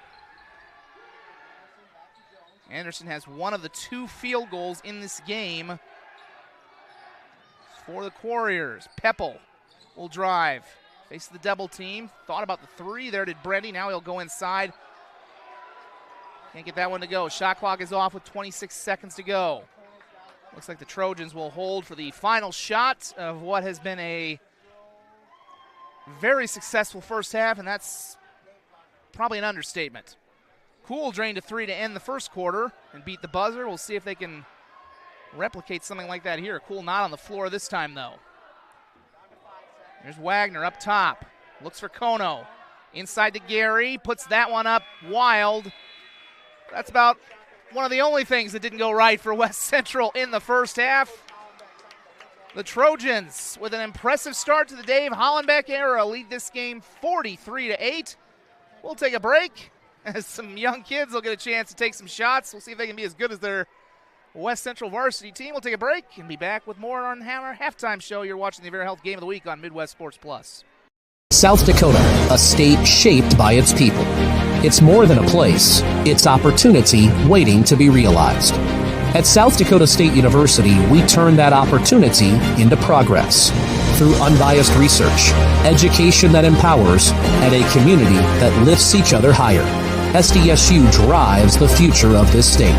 Anderson has 1 of the 2 field goals in this game for the Warriors. Peppel will drive. Faces the double team. Thought about the 3 there, did Brendy. Now he'll go inside. Can't get that one to go. Shot clock is off with 26 seconds to go. Looks like the Trojans will hold for the final shot of what has been a very successful first half, and that's probably an understatement. Cool drained a 3 to end the first quarter and beat the buzzer. We'll see if they can replicate something like that here. Cool not on the floor this time, though. There's Wagner up top. Looks for Kono. Inside to Gary. Puts that one up wild. That's about one of the only things that didn't go right for West Central in the first half. The Trojans, with an impressive start to the Dave Hollenbeck era, lead this game 43-8. We'll take a break as some young kids will get a chance to take some shots. We'll see if they can be as good as their West Central varsity team. We'll take a break and be back with more on our halftime show. You're watching the Avera Health Game of the Week on Midwest Sports Plus. South Dakota, a state shaped by its people. It's more than a place, it's opportunity waiting to be realized. At South Dakota State University, we turn that opportunity into progress through unbiased research, education that empowers, and a community that lifts each other higher. SDSU drives the future of this state.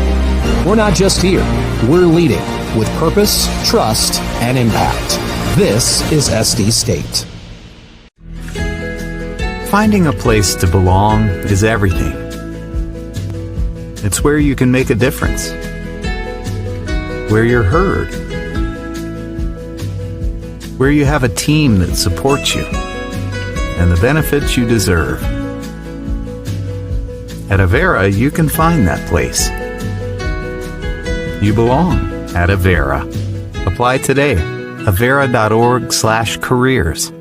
We're not just here, we're leading with purpose, trust, and impact. This is SD State. Finding a place to belong is everything. It's where you can make a difference, where you're heard, where you have a team that supports you, and the benefits you deserve. At Avera, you can find that place. You belong at Avera. Apply today. Avera.org/careers.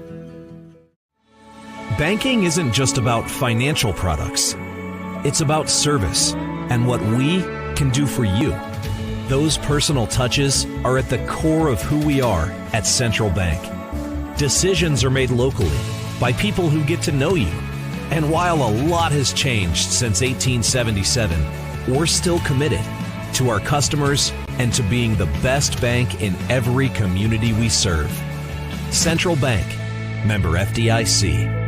Banking isn't just about financial products. It's about service and what we can do for you. Those personal touches are at the core of who we are at Central Bank. Decisions are made locally by people who get to know you. And while a lot has changed since 1877, we're still committed to our customers and to being the best bank in every community we serve. Central Bank, member FDIC.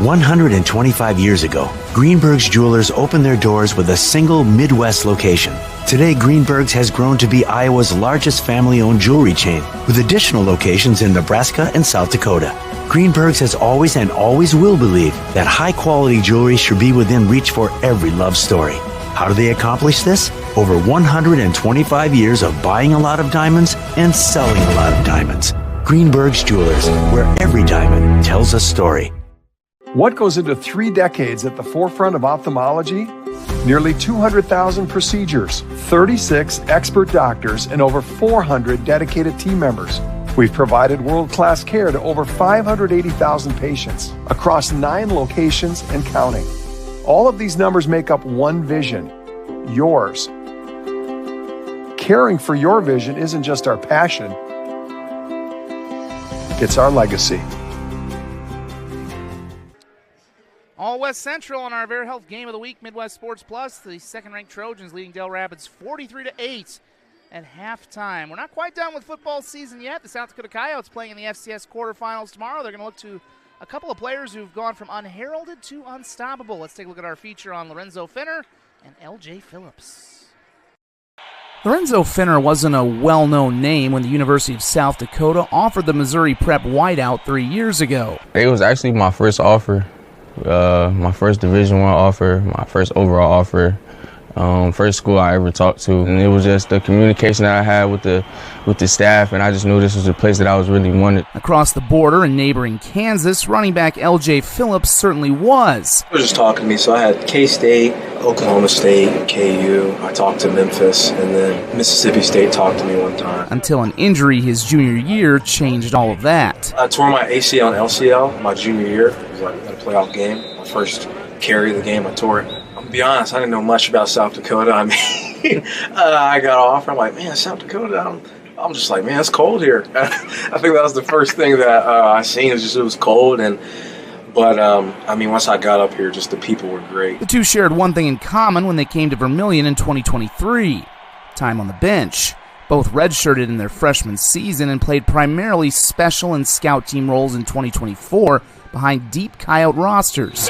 125 years ago, Greenberg's Jewelers opened their doors with a single Midwest location. Today, Greenberg's has grown to be Iowa's largest family-owned jewelry chain, with additional locations in Nebraska and South Dakota. Greenberg's has always and always will believe that high-quality jewelry should be within reach for every love story. How do they accomplish this? Over 125 years of buying a lot of diamonds and selling a lot of diamonds. Greenberg's Jewelers, where every diamond tells a story. What goes into 3 decades at the forefront of ophthalmology? Nearly 200,000 procedures, 36 expert doctors, and over 400 dedicated team members. We've provided world-class care to over 580,000 patients across 9 locations and counting. All of these numbers make up one vision, yours. Caring for your vision isn't just our passion, it's our legacy. All West Central on our Bear Health Game of the Week, Midwest Sports Plus. The second-ranked Trojans leading Dell Rapids 43-8 at halftime. We're not quite done with football season yet. The South Dakota Coyotes playing in the FCS quarterfinals tomorrow. They're going to look to a couple of players who've gone from unheralded to unstoppable. Let's take a look at our feature on Lorenzo Finner and LJ Phillips. Lorenzo Finner wasn't a well-known name when the University of South Dakota offered the Missouri Prep wideout 3 years ago. It was actually my first offer. My first Division I offer, my first overall offer, first school I ever talked to, and it was just the communication that I had with the staff, and I just knew this was a place that I was really wanted. Across the border in neighboring Kansas, running back LJ Phillips certainly was. They were just talking to me, so I had K-State, Oklahoma State, KU. I talked to Memphis, and then Mississippi State talked to me one time. Until an injury his junior year changed all of that. I tore my ACL and LCL my junior year. It was like a playoff game. My first carry of the game, I tore it. I'm gonna be honest, I didn't know much about South Dakota. I mean, I got off, I'm like, man, South Dakota, I'm just like, man, it's cold here. I think that was the first thing that I seen. It was cold, but I mean, once I got up here, just the people were great. The two shared one thing in common when they came to Vermilion in 2023, time on the bench. Both redshirted in their freshman season and played primarily special and scout team roles in 2024 behind deep Coyote rosters.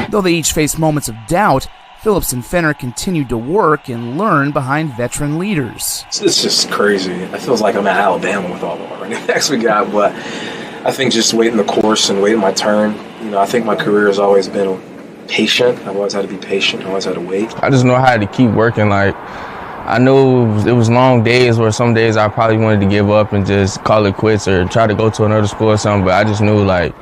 Though they each faced moments of doubt, Phillips and Fenner continued to work and learn behind veteran leaders. It's just crazy. It feels like I'm at Alabama with all the running backs we got, but I think just waiting the course and waiting my turn. You know, I think my career has always been patient. I've always had to be patient. I always had to wait. I just know how to keep working. Like, I knew it was long days where some days I probably wanted to give up and just call it quits or try to go to another school or something, but I just knew, like,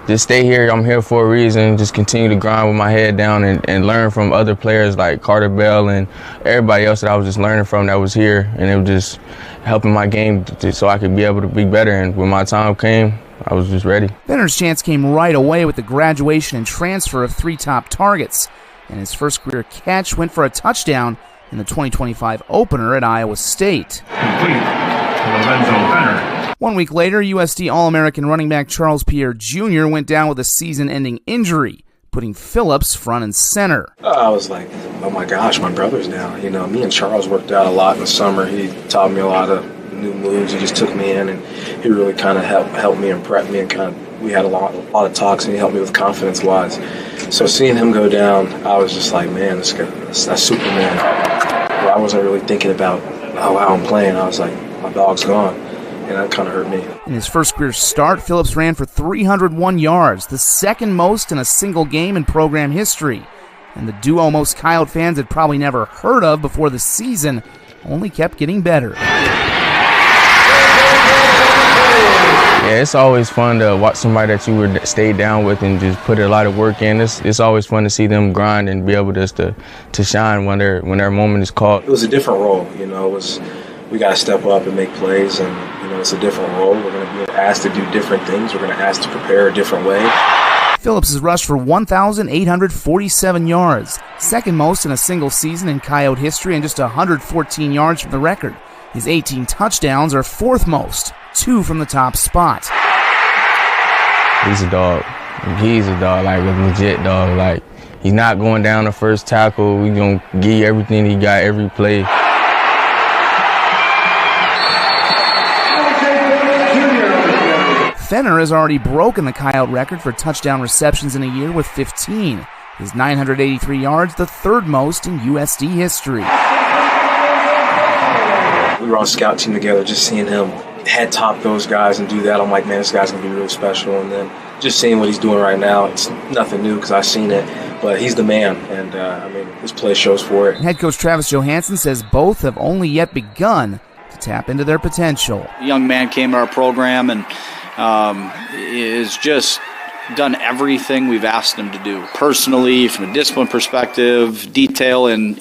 just stay here. I'm here for a reason. Just continue to grind with my head down and learn from other players like Carter Bell and everybody else that I was just learning from that was here. And it was just helping my game so I could be able to be better. And when my time came, I was just ready. Fenner's chance came right away with the graduation and transfer of 3 top targets. And his first career catch went for a touchdown in the 2025 opener at Iowa State. Complete to Lorenzo Fenner. 1 week later, USD All-American running back Charles Pierre Jr. went down with a season-ending injury, putting Phillips front and center. I was like, oh my gosh, my brother's down. You know, me and Charles worked out a lot in the summer. He taught me a lot of new moves. He just took me in, and he really kind of helped me and prepped me, and we had a lot of talks, and he helped me with confidence-wise. So seeing him go down, I was just like, man, that's Superman. I wasn't really thinking about how I'm playing. I was like, my dog's gone. And that kind of hurt me. In his first career start, Phillips ran for 301 yards, the second most in a single game in program history. And the duo most Coyote fans had probably never heard of before the season only kept getting better. Yeah, it's always fun to watch somebody that you stayed down with and just put a lot of work in. It's always fun to see them grind and be able to shine when their moment is called. It was a different role, you know. We got to step up and make plays, and you know, it's a different role. We're going to be asked to do different things. We're going to ask to prepare a different way. Phillips has rushed for 1,847 yards, second most in a single season in Coyote history, and just 114 yards from the record. His 18 touchdowns are fourth most, 2 from the top spot. He's a dog. He's a dog, like a legit dog. Like, he's not going down the first tackle. We're going to give you everything he got every play. Fenner has already broken the Coyote record for touchdown receptions in a year with 15. His 983 yards, the third most in USD history. We were on a scout team together, just seeing him head top those guys and do that. I'm like, man, this guy's going to be really special. And then just seeing what he's doing right now, it's nothing new because I've seen it. But he's the man, and his play shows for it. Head coach Travis Johansson says both have only yet begun to tap into their potential. A young man came to our program and is just done everything we've asked him to do. Personally, from a discipline perspective, detail in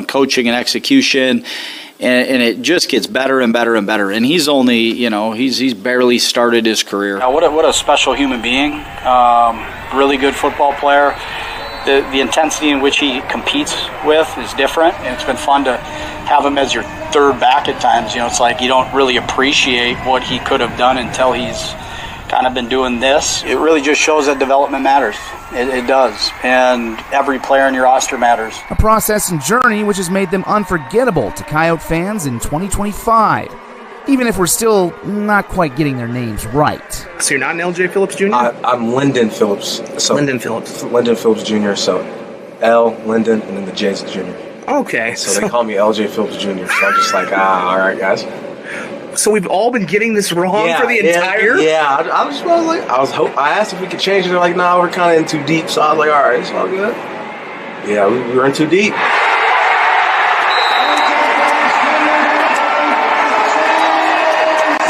coaching and execution. And it just gets better and better and better. And he's only, he's barely started his career. What a special human being. Really good football player. The intensity in which he competes with is different. And it's been fun to have him as your third back at times. It's like you don't really appreciate what he could have done until he's kind of been doing this. It really just shows that development matters. It does. And every player in your roster matters. A process and journey which has made them unforgettable to Coyote fans in 2025, even if we're still not quite getting their names right. So you're not an LJ Phillips Jr.? I'm Lyndon Phillips. So Lyndon Phillips. Lyndon Phillips Jr., so L, Lyndon, and then the J's Jr. Okay. So they call me LJ Phillips Jr., so I'm just like, all right, guys. So we've all been getting this wrong for the entire? Yeah, I asked if we could change it. They're like, nah, we're kind of in too deep. So I was like, all right, it's all good. Yeah, we were in too deep.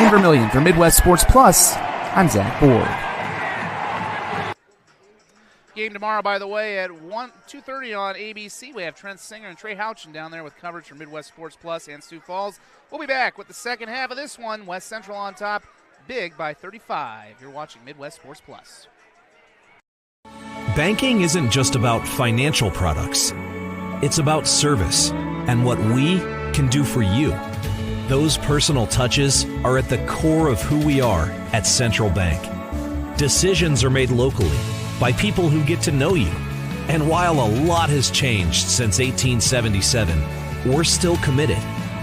In Vermillion for Midwest Sports Plus, I'm Zach Borg. Game tomorrow, by the way, at 2:30 on ABC. We have Trent Singer and Trey Houchin down there with coverage for Midwest Sports Plus and Sioux Falls. We'll be back with the second half of this one. West Central on top, big by 35. You're watching Midwest Sports Plus. Banking isn't just about financial products. It's about service and what we can do for you. Those personal touches are at the core of who we are at Central Bank. Decisions are made locally by people who get to know you. And while a lot has changed since 1877, we're still committed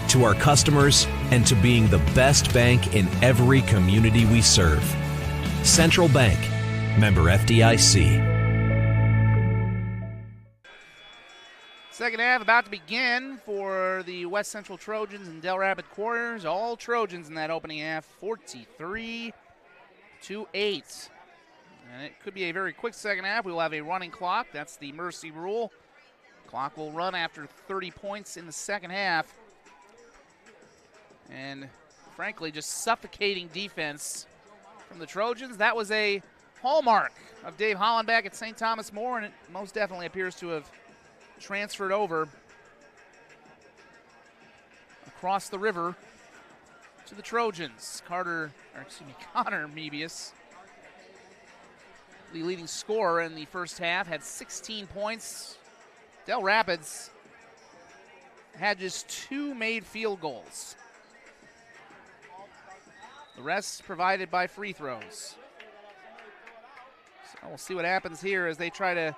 to our customers and to being the best bank in every community we serve. Central Bank, member FDIC. Second half about to begin for the West Central Trojans and Dell Rapid Warriors. All Trojans in that opening half, 43-8. And it could be a very quick second half. We will have a running clock. That's the mercy rule. Clock will run after 30 points in the second half. And frankly, just suffocating defense from the Trojans. That was a hallmark of Dave Hollenbeck at St. Thomas More, and it most definitely appears to have transferred over across the river to the Trojans. Connor Mebius, the leading scorer in the first half, had 16 points. Dell Rapids had just 2 made field goals. The rest provided by free throws. So we'll see what happens here as they try to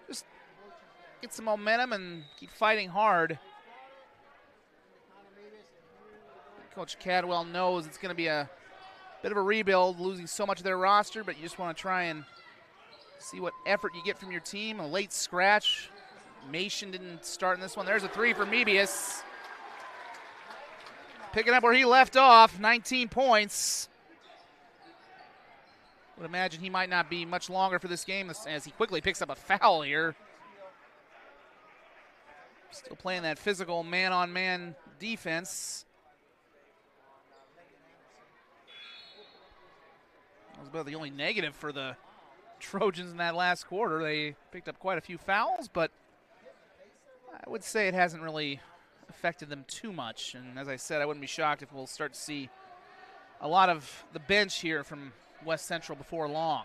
just get some momentum and keep fighting hard. Coach Cadwell knows it's going to be a bit of a rebuild, losing so much of their roster, but you just want to try and see what effort you get from your team. A late scratch. Mason didn't start in this one. There's a 3 for Mebius. Picking up where he left off, 19 points. Would imagine he might not be much longer for this game as he quickly picks up a foul here. Still playing that physical man-on-man defense. That was about the only negative for the Trojans in that last quarter. They picked up quite a few fouls, but I would say it hasn't really affected them too much. And as I said, I wouldn't be shocked if we'll start to see a lot of the bench here from West Central before long.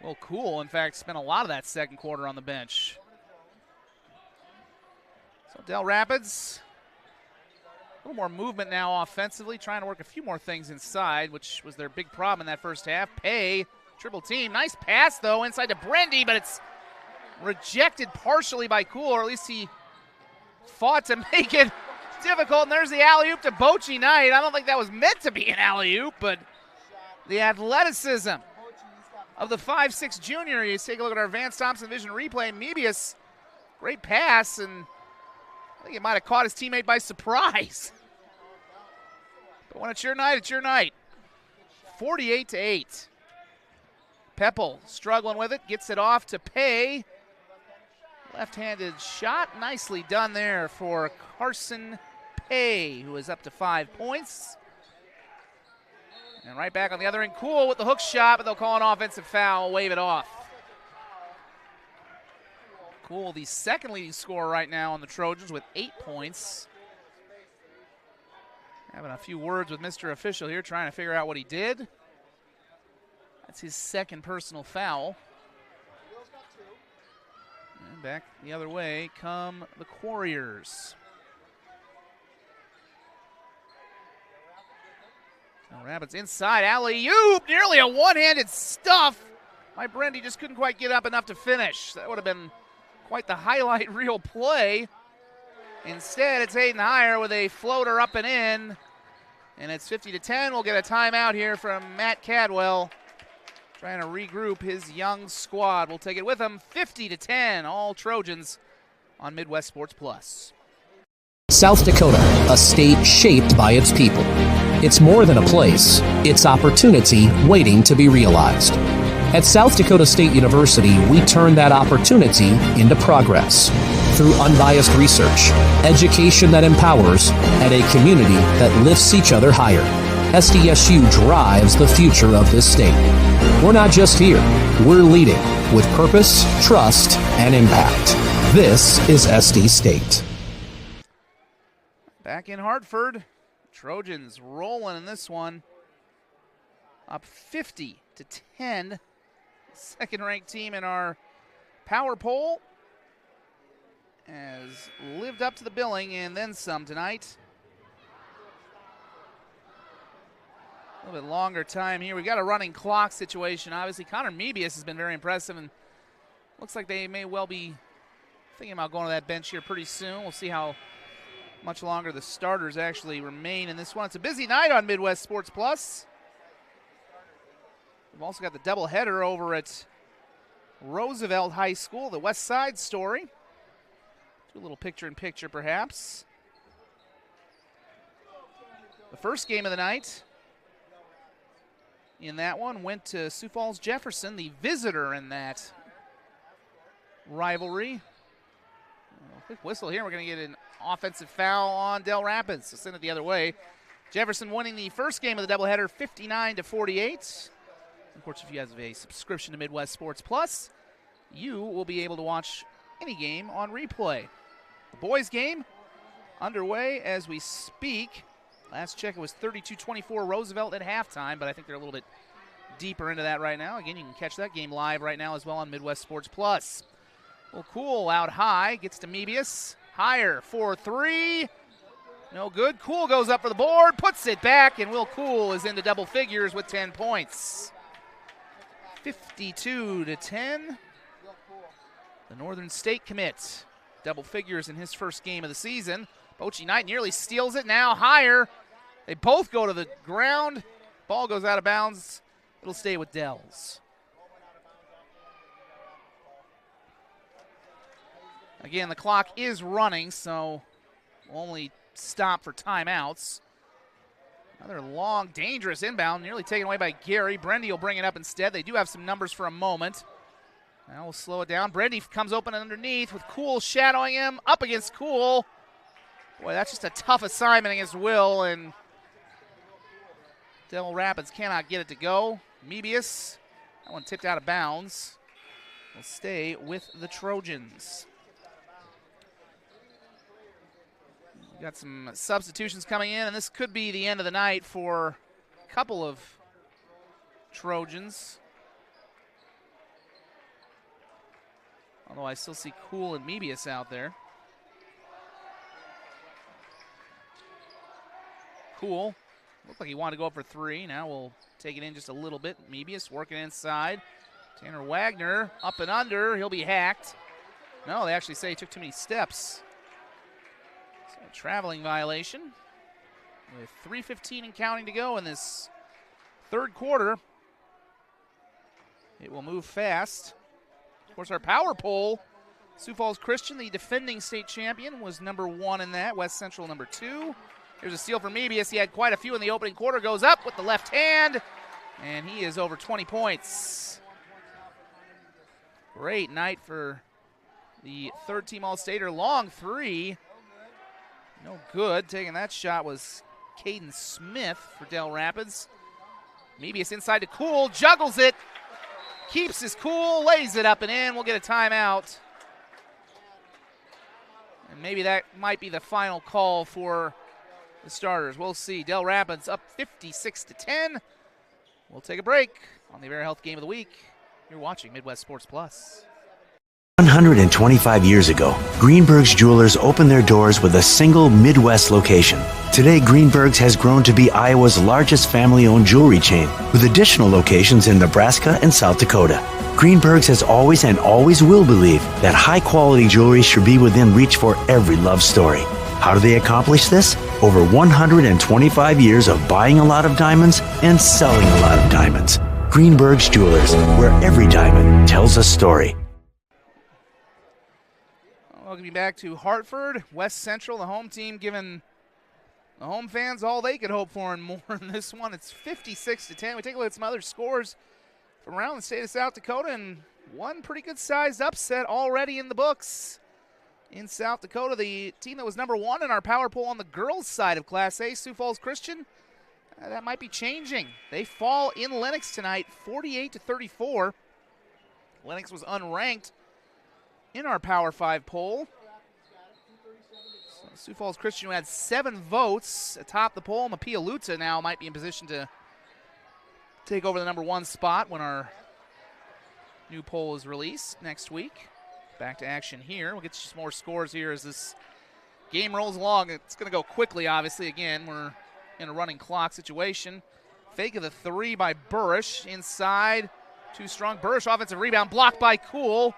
Well, Cool, in fact, spent a lot of that second quarter on the bench. So Dell Rapids, a little more movement now offensively, trying to work a few more things inside, which was their big problem in that first half. Pay, triple team. Nice pass, though, inside to Brendy, but it's rejected partially by Cool, or at least he fought to make it difficult, and there's the alley-oop to Bochi Knight. I don't think that was meant to be an alley-oop, but the athleticism of the 5'6" junior. You take a look at our Vance Thompson Vision replay. Mebius, great pass, and I think it might have caught his teammate by surprise. But when it's your night, it's your night. 48-8. Peppel struggling with it, gets it off to Pay. Left-handed shot, nicely done there for Carson Pay, who is up to 5 points. And right back on the other end, Cool with the hook shot, but they'll call an offensive foul, wave it off. Cool, the second leading scorer right now on the Trojans with 8 points. Having a few words with Mr. Official here, trying to figure out what he did. That's his second personal foul. And back the other way come the Warriors. Now Rapids inside, alley-oop, nearly a one-handed stuff. Mike Brendy just couldn't quite get up enough to finish. That would have been quite the highlight reel play. Instead, it's Hayden Heyer with a floater up and in. And it's 50-10. We'll get a timeout here from Matt Cadwell, trying to regroup his young squad. We'll take it with him. 50-10, all Trojans on Midwest Sports Plus. South Dakota, a state shaped by its people. It's more than a place, it's opportunity waiting to be realized. At South Dakota State University, we turn that opportunity into progress through unbiased research, education that empowers, and a community that lifts each other higher. SDSU drives the future of this state. We're not just here, we're leading with purpose, trust, and impact. This is SD State. Back in Hartford, Trojans rolling in this one. Up 50-10. Second-ranked team in our power poll has lived up to the billing and then some tonight. A little bit longer time here. We got a running clock situation. Obviously, Connor Mebius has been very impressive, and looks like they may well be thinking about going to that bench here pretty soon. We'll see how much longer the starters actually remain in this one. It's a busy night on Midwest Sports Plus. We've also got the doubleheader over at Roosevelt High School, the West Side story. Do a little picture-in-picture, perhaps. The first game of the night in that one went to Sioux Falls Jefferson, the visitor in that rivalry. Quick whistle here. We're going to get an offensive foul on Dell Rapids. So send it the other way. Jefferson winning the first game of the doubleheader 59-48. Of course, if you have a subscription to Midwest Sports Plus, you will be able to watch any game on replay. The boys' game underway as we speak. Last check, it was 32-24 Roosevelt at halftime, but I think they're a little bit deeper into that right now. Again, you can catch that game live right now as well on Midwest Sports Plus. Well, Cool out high, gets to Mebius. Higher for three. No good. Cool goes up for the board, puts it back, and Will Cool is into double figures with 10 points. 52-10. The Northern State commit. Double figures in his first game of the season. Bochi Knight nearly steals it. Now Higher. They both go to the ground. Ball goes out of bounds. It'll stay with Dells. Again, the clock is running, so we'll only stop for timeouts. Another long, dangerous inbound, nearly taken away by Gary. Brendy will bring it up instead. They do have some numbers for a moment. Now we'll slow it down. Brendy comes open underneath with Cool shadowing him. Up against Cool. Boy, that's just a tough assignment against Will, and Dell Rapids cannot get it to go. Mebius, that one tipped out of bounds. Will stay with the Trojans. We've got some substitutions coming in, and this could be the end of the night for a couple of Trojans. Although I still see Cool and Mebius out there. Cool. Looked like he wanted to go up for three. Now we'll take it in just a little bit. Mebius working inside. Tanner Wagner up and under. He'll be hacked. No, they actually say he took too many steps. So a traveling violation with 3:15 and counting to go in this third quarter. It will move fast. Of course, our power poll, Sioux Falls Christian, the defending state champion, was number 1 in that. West Central number 2. Here's a steal for Mebius. He had quite a few in the opening quarter. Goes up with the left hand, and he is over 20 points. Great night for the third-team All-Stater. Long three. No good. Taking that shot was Caden Smith for Dell Rapids. Mebius inside to Cool. Juggles it. Keeps his cool. Lays it up and in. We'll get a timeout. And maybe that might be the final call for the starters. We'll see. Dell Rapids up 56-10. We'll take a break on the Avera Health Game of the Week. You're watching Midwest Sports Plus. 125 years ago, Greenberg's Jewelers opened their doors with a single Midwest location. Today, Greenberg's has grown to be Iowa's largest family-owned jewelry chain, with additional locations in Nebraska and South Dakota. Greenberg's has always and always will believe that high-quality jewelry should be within reach for every love story. How do they accomplish this? Over 125 years of buying a lot of diamonds and selling a lot of diamonds. Greenberg's Jewelers, where every diamond tells a story. Welcome you back to Hartford. West Central, the home team, giving the home fans all they could hope for and more in this one. It's 56-10. We take a look at some other scores from around the state of South Dakota, and one pretty good-sized upset already in the books. In South Dakota, the team that was number 1 in our power poll on the girls' side of Class A, Sioux Falls Christian, that might be changing. They fall in Lenox tonight, 48-34. Lenox was unranked in our Power 5 poll. So Sioux Falls Christian, who had 7 votes atop the poll, Mapialuta now might be in position to take over the number 1 spot when our new poll is released next week. Back to action here. We'll get you some more scores here as this game rolls along. It's going to go quickly, obviously. Again, we're in a running clock situation. Fake of the 3 by Burrish. Inside, too strong. Burrish offensive rebound blocked by Cool.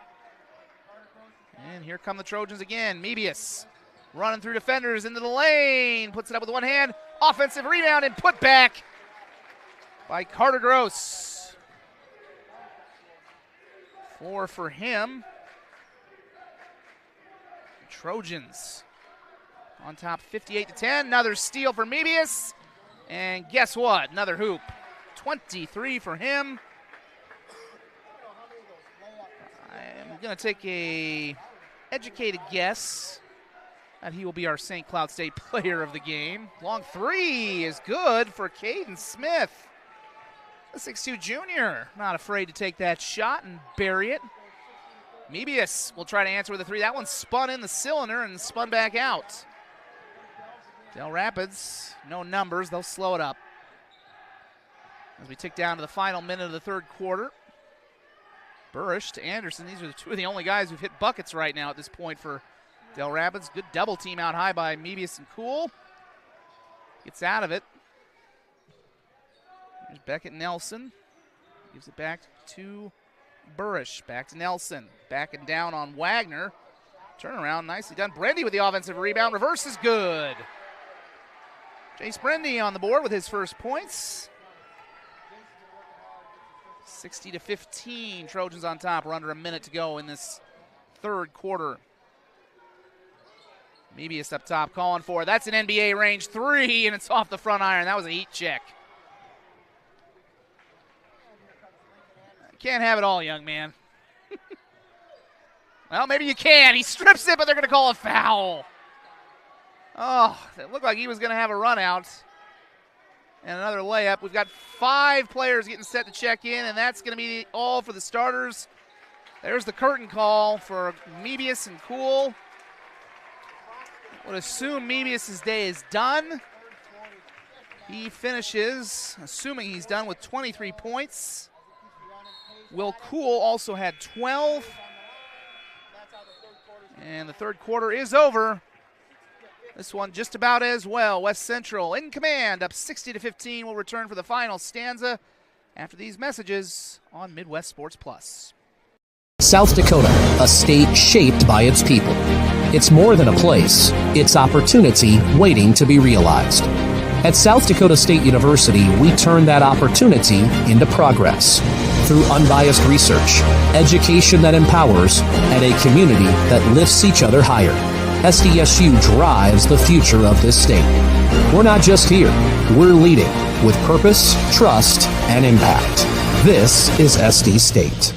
And here come the Trojans again. Mebius running through defenders into the lane. Puts it up with one hand. Offensive rebound and put back by Carter Gross. 4 for him. Trojans on top 58-10. Another steal for Mebius. And guess what? Another hoop. 23 for him. I'm going to take a educated guess that he will be our St. Cloud State player of the game. Long 3 is good for Caden Smith. The 6'2 junior. Not afraid to take that shot and bury it. Mebius will try to answer with a 3. That one spun in the cylinder and spun back out. Dell Rapids, no numbers. They'll slow it up. As we tick down to the final minute of the third quarter. Burrish to Anderson. These are 2 of the only guys who've hit buckets right now at this point for Dell Rapids. Good double team out high by Mebius and Cool. Gets out of it. There's Beckett Nelson. Gives it back to Burrish. Back to Nelson. Backing down on Wagner. Turnaround, nicely done. Brendy with the offensive rebound. Reverse is good. Jace Brendy on the board with his first points. 60-15. Trojans on top. We're under a minute to go in this third quarter. Mebius up top calling for it. That's an NBA range 3, and it's off the front iron. That was a heat check. Can't have it all, young man. Well, maybe you can. He strips it, but they're going to call a foul. Oh, it looked like he was going to have a run out. And another layup. We've got 5 players getting set to check in, and that's going to be all for the starters. There's the curtain call for Mebius and Cool. Would assume Mebius' day is done. He finishes, assuming he's done, with 23 points. Will Cool also had 12. And the third quarter is over. This one just about as well. West Central in command, up 60-15. Will return for the final stanza after these messages on Midwest Sports Plus. South Dakota, a state shaped by its people. It's more than a place. It's opportunity waiting to be realized. At South Dakota State University, we turn that opportunity into progress through unbiased research, education that empowers, and a community that lifts each other higher. SDSU drives the future of this state. We're not just here, we're leading with purpose, trust, and impact. This is SD State.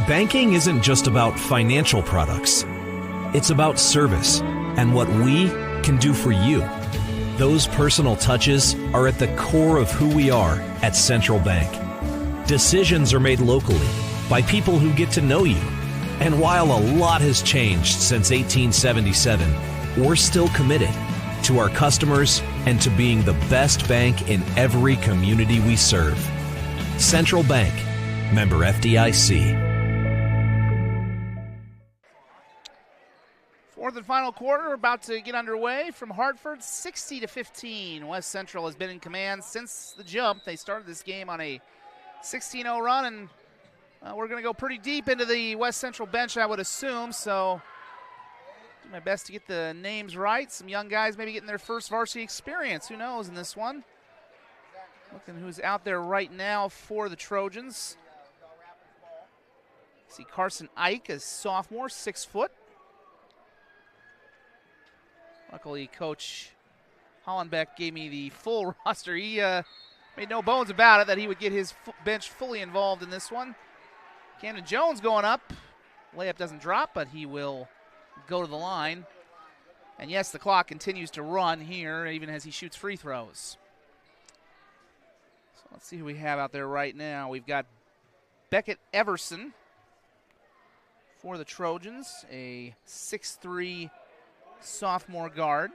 Banking isn't just about financial products. It's about service and what we can do for you. Those personal touches are at the core of who we are at Central Bank. Decisions are made locally by people who get to know you. And while a lot has changed since 1877, we're still committed to our customers and to being the best bank in every community we serve. Central Bank, member FDIC. Fourth and final quarter about to get underway from Hartford, 60-15. West Central has been in command since the jump. They started this game on a 16-0 run, and we're going to go pretty deep into the West Central bench, I would assume, so do my best to get the names right. Some young guys maybe getting their first varsity experience. Who knows in this one? Looking who's out there right now for the Trojans. See Carson Ike, a sophomore, 6 foot. Luckily, Coach Hollenbeck gave me the full roster. He made no bones about it that he would get his bench fully involved in this one. Camden Jones going up. Layup doesn't drop, but he will go to the line. And yes, the clock continues to run here, even as he shoots free throws. So let's see who we have out there right now. We've got Beckett Everson for the Trojans, a 6'3" sophomore guard.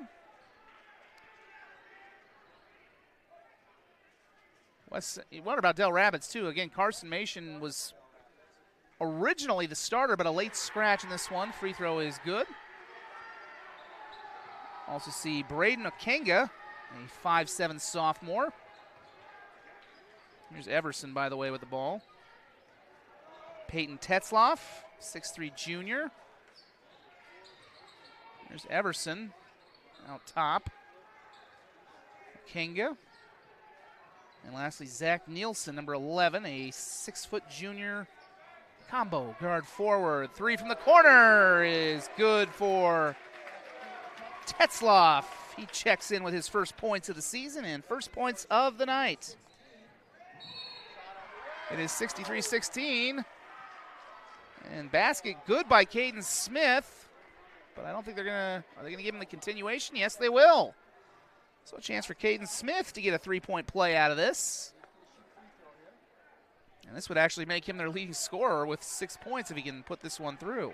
What about Dell Rabbits, too? Again, Carson Mason was originally the starter, but a late scratch in this one. Free throw is good. Also see Braden Okenga, a 5'7" sophomore. Here's Everson, by the way, with the ball. Peyton Tetzloff, 6'3" junior. There's Everson out top. Okenga. And lastly, Zach Nielsen, number 11, a 6-foot junior combo guard forward. 3 from the corner is good for Tetzloff. He checks in with his first points of the season and first points of the night. It is 63-16. And basket good by Caden Smith. But I don't think are they gonna give him the continuation? Yes, they will. So a chance for Caden Smith to get a 3-point play out of this. And this would actually make him their leading scorer with 6 points if he can put this one through.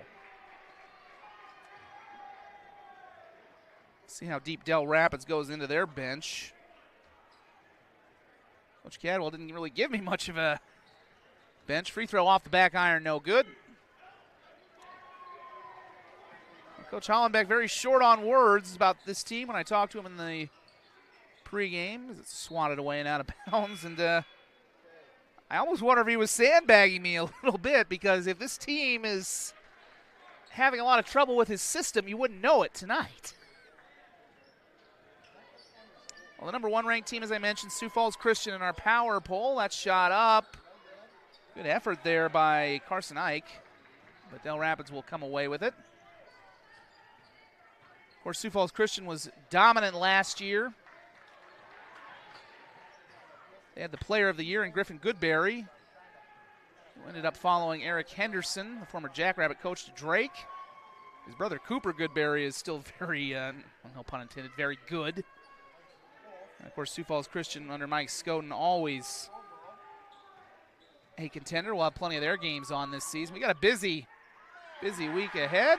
See how deep Dell Rapids goes into their bench. Coach Cadwell didn't really give me much of a bench. Free throw off the back iron, no good. Coach Hollenbeck very short on words about this team when I talked to him in the pregame. It's swatted away and out of bounds. And I almost wonder if he was sandbagging me a little bit, because if this team is having a lot of trouble with his system, you wouldn't know it tonight. Well, the number 1 ranked team, as I mentioned, Sioux Falls Christian in our power poll. That shot up. Good effort there by Carson Ike. But Dell Rapids will come away with it. Of course, Sioux Falls Christian was dominant last year. They had the player of the year in Griffin Goodberry, who ended up following Eric Henderson, the former Jackrabbit coach, to Drake. His brother Cooper Goodberry is still very, no pun intended, very good. And of course, Sioux Falls Christian under Mike Scoden, always a contender. We'll have plenty of their games on this season. We got a busy week ahead.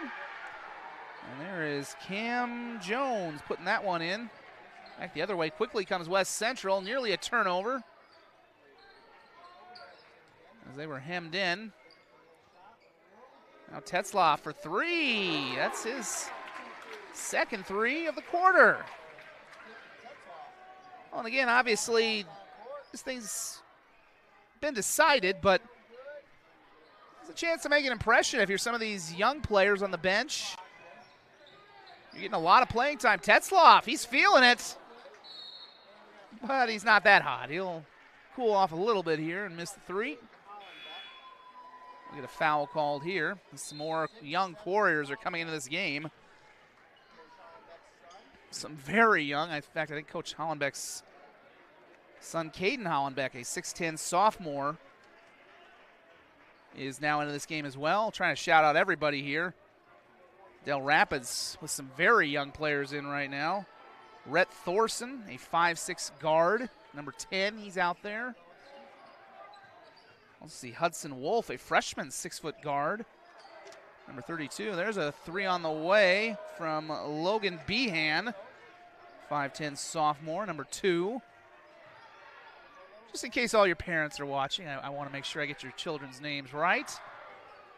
And there is Cam Jones putting that one in. Back the other way quickly comes West Central, nearly a turnover as they were hemmed in. Now Tetzloff for 3. That's his second 3 of the quarter. Well, and again, obviously, this thing's been decided, but it's a a chance to make an impression if you're some of these young players on the bench. You're getting a lot of playing time. Tetzloff, he's feeling it. But he's not that hot. He'll cool off a little bit here and miss the three. We'll get a foul called here. Some more young Warriors are coming into this game. Some very young. In fact, I think Coach Hollenbeck's son, Caden Hollenbeck, a 6'10 sophomore, is now into this game as well. Trying to shout out everybody here. Dell Rapids with some very young players in right now. Rhett Thorson, a 5'6 guard. Number 10, he's out there. Let's see, Hudson Wolf, a freshman 6-foot guard. Number 32, there's a three on the way from Logan Behan, 5'10 sophomore, number 2. Just in case all your parents are watching, I want to make sure I get your children's names right.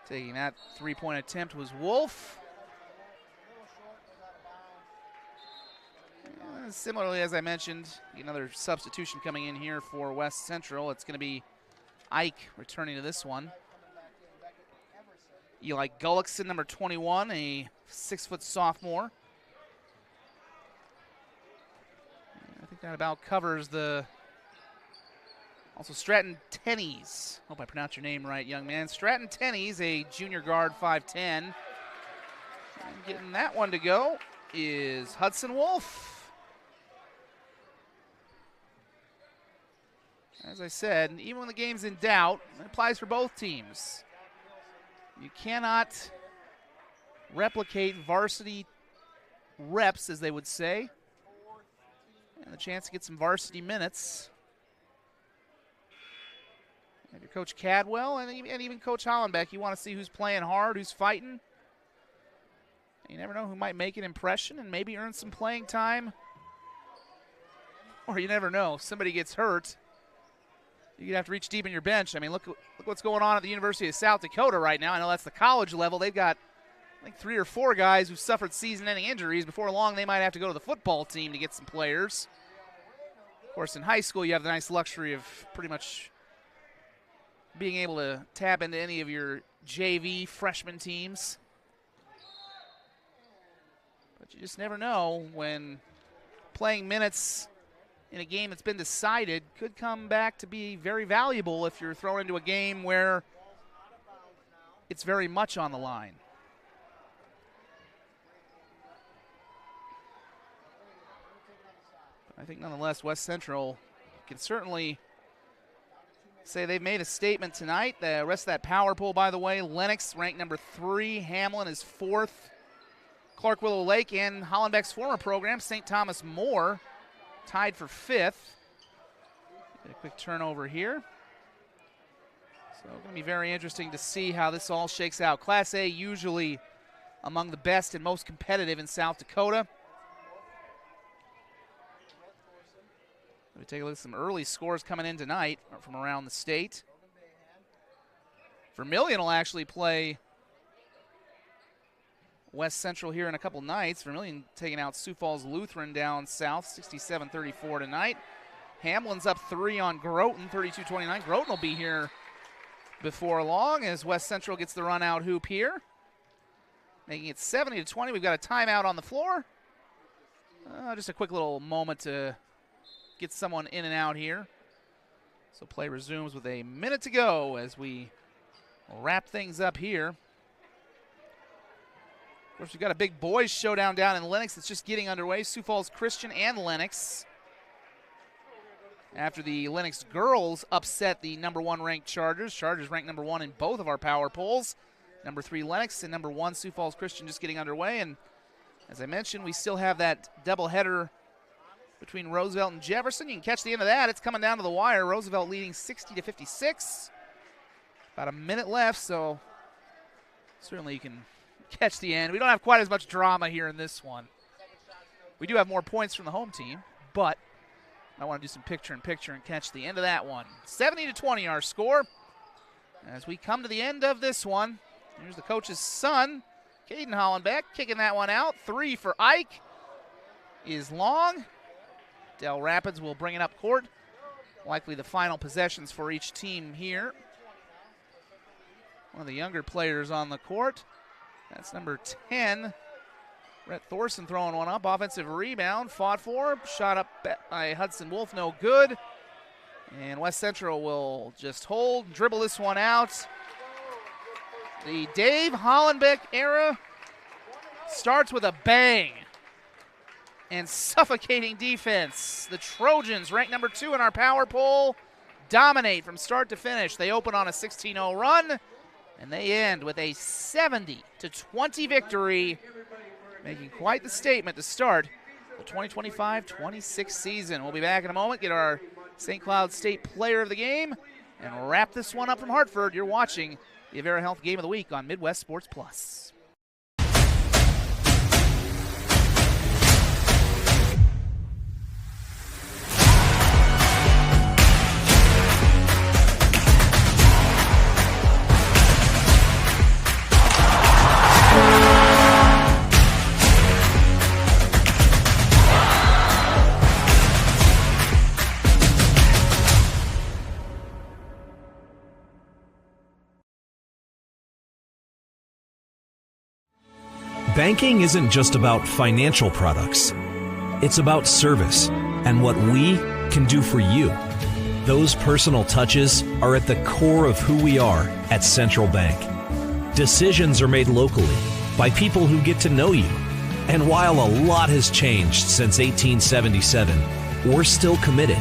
Taking that three-point attempt was Wolf. And similarly, as I mentioned, another substitution coming in here for West Central. It's going to be Ike returning to this one. Eli Gullickson, number 21, a 6-foot sophomore. I think that about covers the... Also, Stratton Tennies. Hope I pronounced your name right, young man. Stratton Tennies, a junior guard, 5'10". And getting that one to go is Hudson Wolf. As I said, even when the game's in doubt, it applies for both teams. You cannot replicate varsity reps, as they would say, and the chance to get some varsity minutes. And your Coach Cadwell and even Coach Hollenbeck, you want to see who's playing hard, who's fighting. You never know who might make an impression and maybe earn some playing time. Or you never know, somebody gets hurt. You'd have to reach deep in your bench. I mean, look what's going on at the University of South Dakota right now. I know that's the college level. They've got, I think, 3 or 4 guys who suffered season-ending injuries. Before long, they might have to go to the football team to get some players. Of course, in high school, you have the nice luxury of pretty much being able to tap into any of your JV freshman teams. But you just never know when playing minutes in a game that's been decided could come back to be very valuable if you're thrown into a game where it's very much on the line. I think nonetheless West Central can certainly say they've made a statement tonight. The rest of that power poll, by the way, Lennox ranked number 3, Hamlin is 4th, Clark Willow Lake and Hollenbeck's former program, St. Thomas More, tied for 5th. Get a quick turnover here. So it's going to be very interesting to see how this all shakes out. Class A usually among the best and most competitive in South Dakota. Let me take a look at some early scores coming in tonight from around the state. Vermilion will actually play West Central here in a couple nights. Vermilion taking out Sioux Falls Lutheran down south, 67-34 tonight. Hamlin's up 3 on Groton, 32-29. Groton will be here before long as West Central gets the run-out hoop here. Making it 70-20. We've got a timeout on the floor. Just a quick little moment to get someone in and out here. So play resumes with a minute to go as we wrap things up here. Of course, we've got a big boys showdown down in Lennox that's just getting underway. Sioux Falls Christian and Lennox. After the Lennox girls upset the number 1 ranked Chargers. Chargers ranked number 1 in both of our power polls. Number 3 Lennox and number 1 Sioux Falls Christian just getting underway. And as I mentioned, we still have that doubleheader between Roosevelt and Jefferson. You can catch the end of that. It's coming down to the wire. Roosevelt leading 60-56. About a minute left, so certainly you can catch the end. We don't have quite as much drama here in this one. We do have more points from the home team, but I want to do some picture-in-picture and catch the end of that one. 70-20 our score. As we come to the end of this one, here's the coach's son, Caden Hollenbeck, kicking that one out. 3 for Ike is long. Dell Rapids will bring it up court. Likely the final possessions for each team here. one of the younger players on the court. That's number 10. Brett Thorson throwing one up. Offensive rebound, fought for. Shot up by Hudson Wolf, no good. And West Central will just hold, dribble this one out. The Dave Hollenbeck era starts with a bang and suffocating defense. The Trojans, ranked number 2 in our power poll, dominate from start to finish. They open on a 16-0 run, and they end with a 70-20 victory, making quite the statement to start the 2025-26 season. We'll be back in a moment, get our St. Cloud State Player of the Game, and wrap this one up from Hartford. You're watching the Avera Health Game of the Week on Midwest Sports Plus. Banking isn't just about financial products. It's about service and what we can do for you. Those personal touches are at the core of who we are at Central Bank. Decisions are made locally by people who get to know you. And while a lot has changed since 1877, we're still committed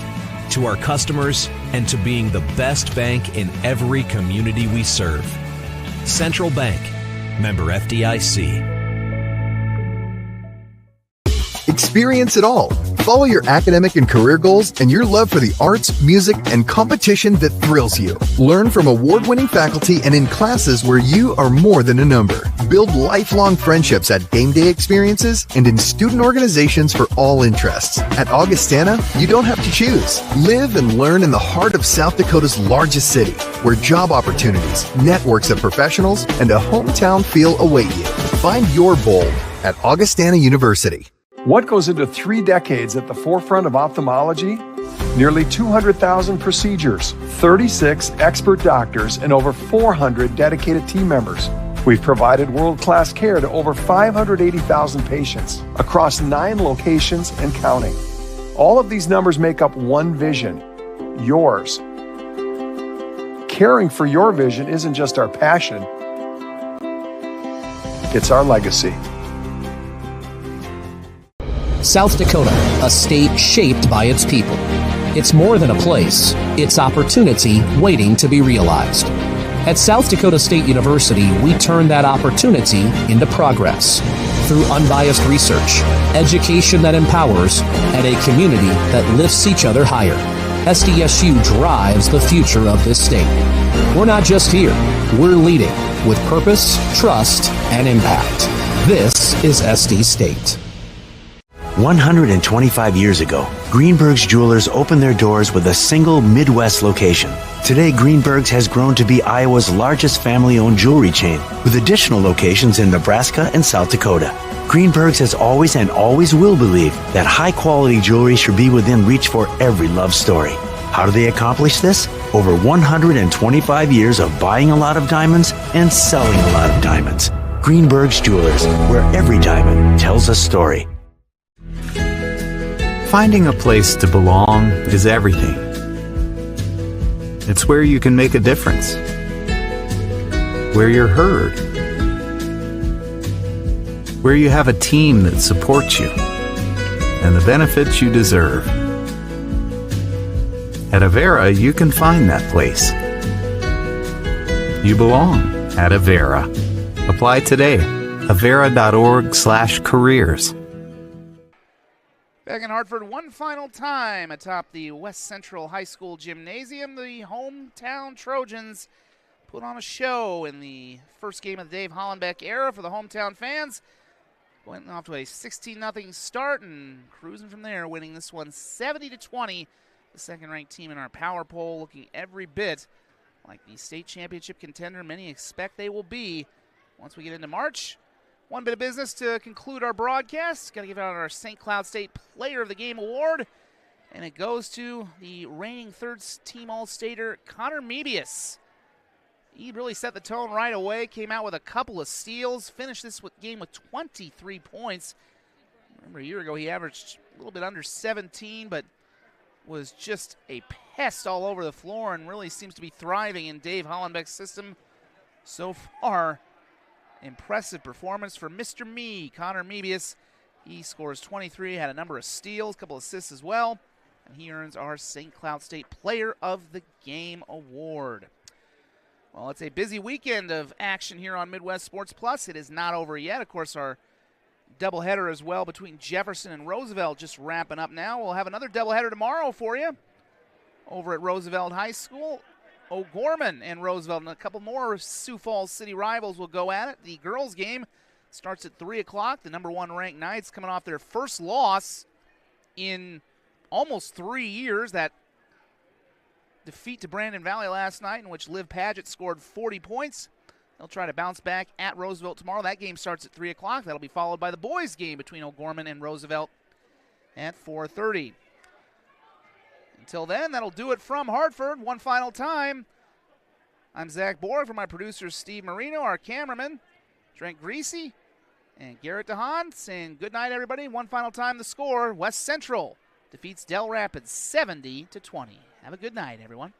to our customers and to being the best bank in every community we serve. Central Bank, member FDIC. Experience it all. Follow your academic and career goals and your love for the arts, music, and competition that thrills you. Learn from award-winning faculty and in classes where you are more than a number. Build lifelong friendships at game day experiences and in student organizations for all interests. At Augustana, you don't have to choose. Live and learn in the heart of South Dakota's largest city, where job opportunities, networks of professionals, and a hometown feel await you. Find your bold at Augustana University. What goes into 3 decades at the forefront of ophthalmology? Nearly 200,000 procedures, 36 expert doctors, and over 400 dedicated team members. We've provided world-class care to over 580,000 patients across 9 locations and counting. All of these numbers make up one vision, yours. Caring for your vision isn't just our passion, it's our legacy. South Dakota, a state shaped by its people. It's more than a place, it's opportunity waiting to be realized. At South Dakota State University, we turn that opportunity into progress through unbiased research, education that empowers, and a community that lifts each other higher. SDSU drives the future of this state. We're not just here, we're leading with purpose, trust, and impact. This is SD State. 125 years ago, Greenberg's Jewelers opened their doors with a single Midwest location. Today, Greenberg's has grown to be Iowa's largest family-owned jewelry chain, with additional locations in Nebraska and South Dakota. Greenberg's has always and always will believe that high-quality jewelry should be within reach for every love story. How do they accomplish this? Over 125 years of buying a lot of diamonds and selling a lot of diamonds. Greenberg's Jewelers, where every diamond tells a story. Finding a place to belong is everything. It's where you can make a difference, where you're heard, where you have a team that supports you, and the benefits you deserve. At Avera, you can find that place. You belong at Avera. Apply today. Avera.org/careers. Back in Hartford one final time atop the West Central High School Gymnasium, the hometown Trojans put on a show in the first game of the Dave Hollenbeck era for the hometown fans. Went off to a 16-0 start and cruising from there, winning this one 70-20. The second-ranked team in our power poll, looking every bit like the state championship contender many expect they will be once we get into March. One bit of business to conclude our broadcast. Got to give out our St. Cloud State Player of the Game award, and it goes to the reigning third-team All-Stater Connor Mebius. He really set the tone right away, came out with a couple of steals, finished this game with 23 points. Remember, a year ago he averaged a little bit under 17, but was just a pest all over the floor and really seems to be thriving in Dave Hollenbeck's system so far. Impressive performance for Mr. Me, Connor Mebius. He scores 23, had a number of steals, a couple assists as well, and he earns our St. Cloud State Player of the Game award. Well, it's a busy weekend of action here on Midwest Sports Plus. It is not over yet. Of course, our doubleheader as well between Jefferson and Roosevelt just wrapping up now. We'll have another doubleheader tomorrow for you over at Roosevelt High School. O'Gorman and Roosevelt and a couple more Sioux Falls City rivals will go at it. The girls' game starts at 3 o'clock. The number 1 ranked Knights coming off their first loss in almost 3 years. That defeat to Brandon Valley last night in which Liv Paget scored 40 points. They'll try to bounce back at Roosevelt tomorrow. That game starts at 3 o'clock. That'll be followed by the boys' game between O'Gorman and Roosevelt at 4:30. Until then, that'll do it from Hartford. One final time. I'm Zach Borg for my producer Steve Marino, our cameraman Trent Greasy, and Garrett DeHaan saying good night, everybody. One final time, the score: West Central defeats Dell Rapids 70-20. Have a good night, everyone.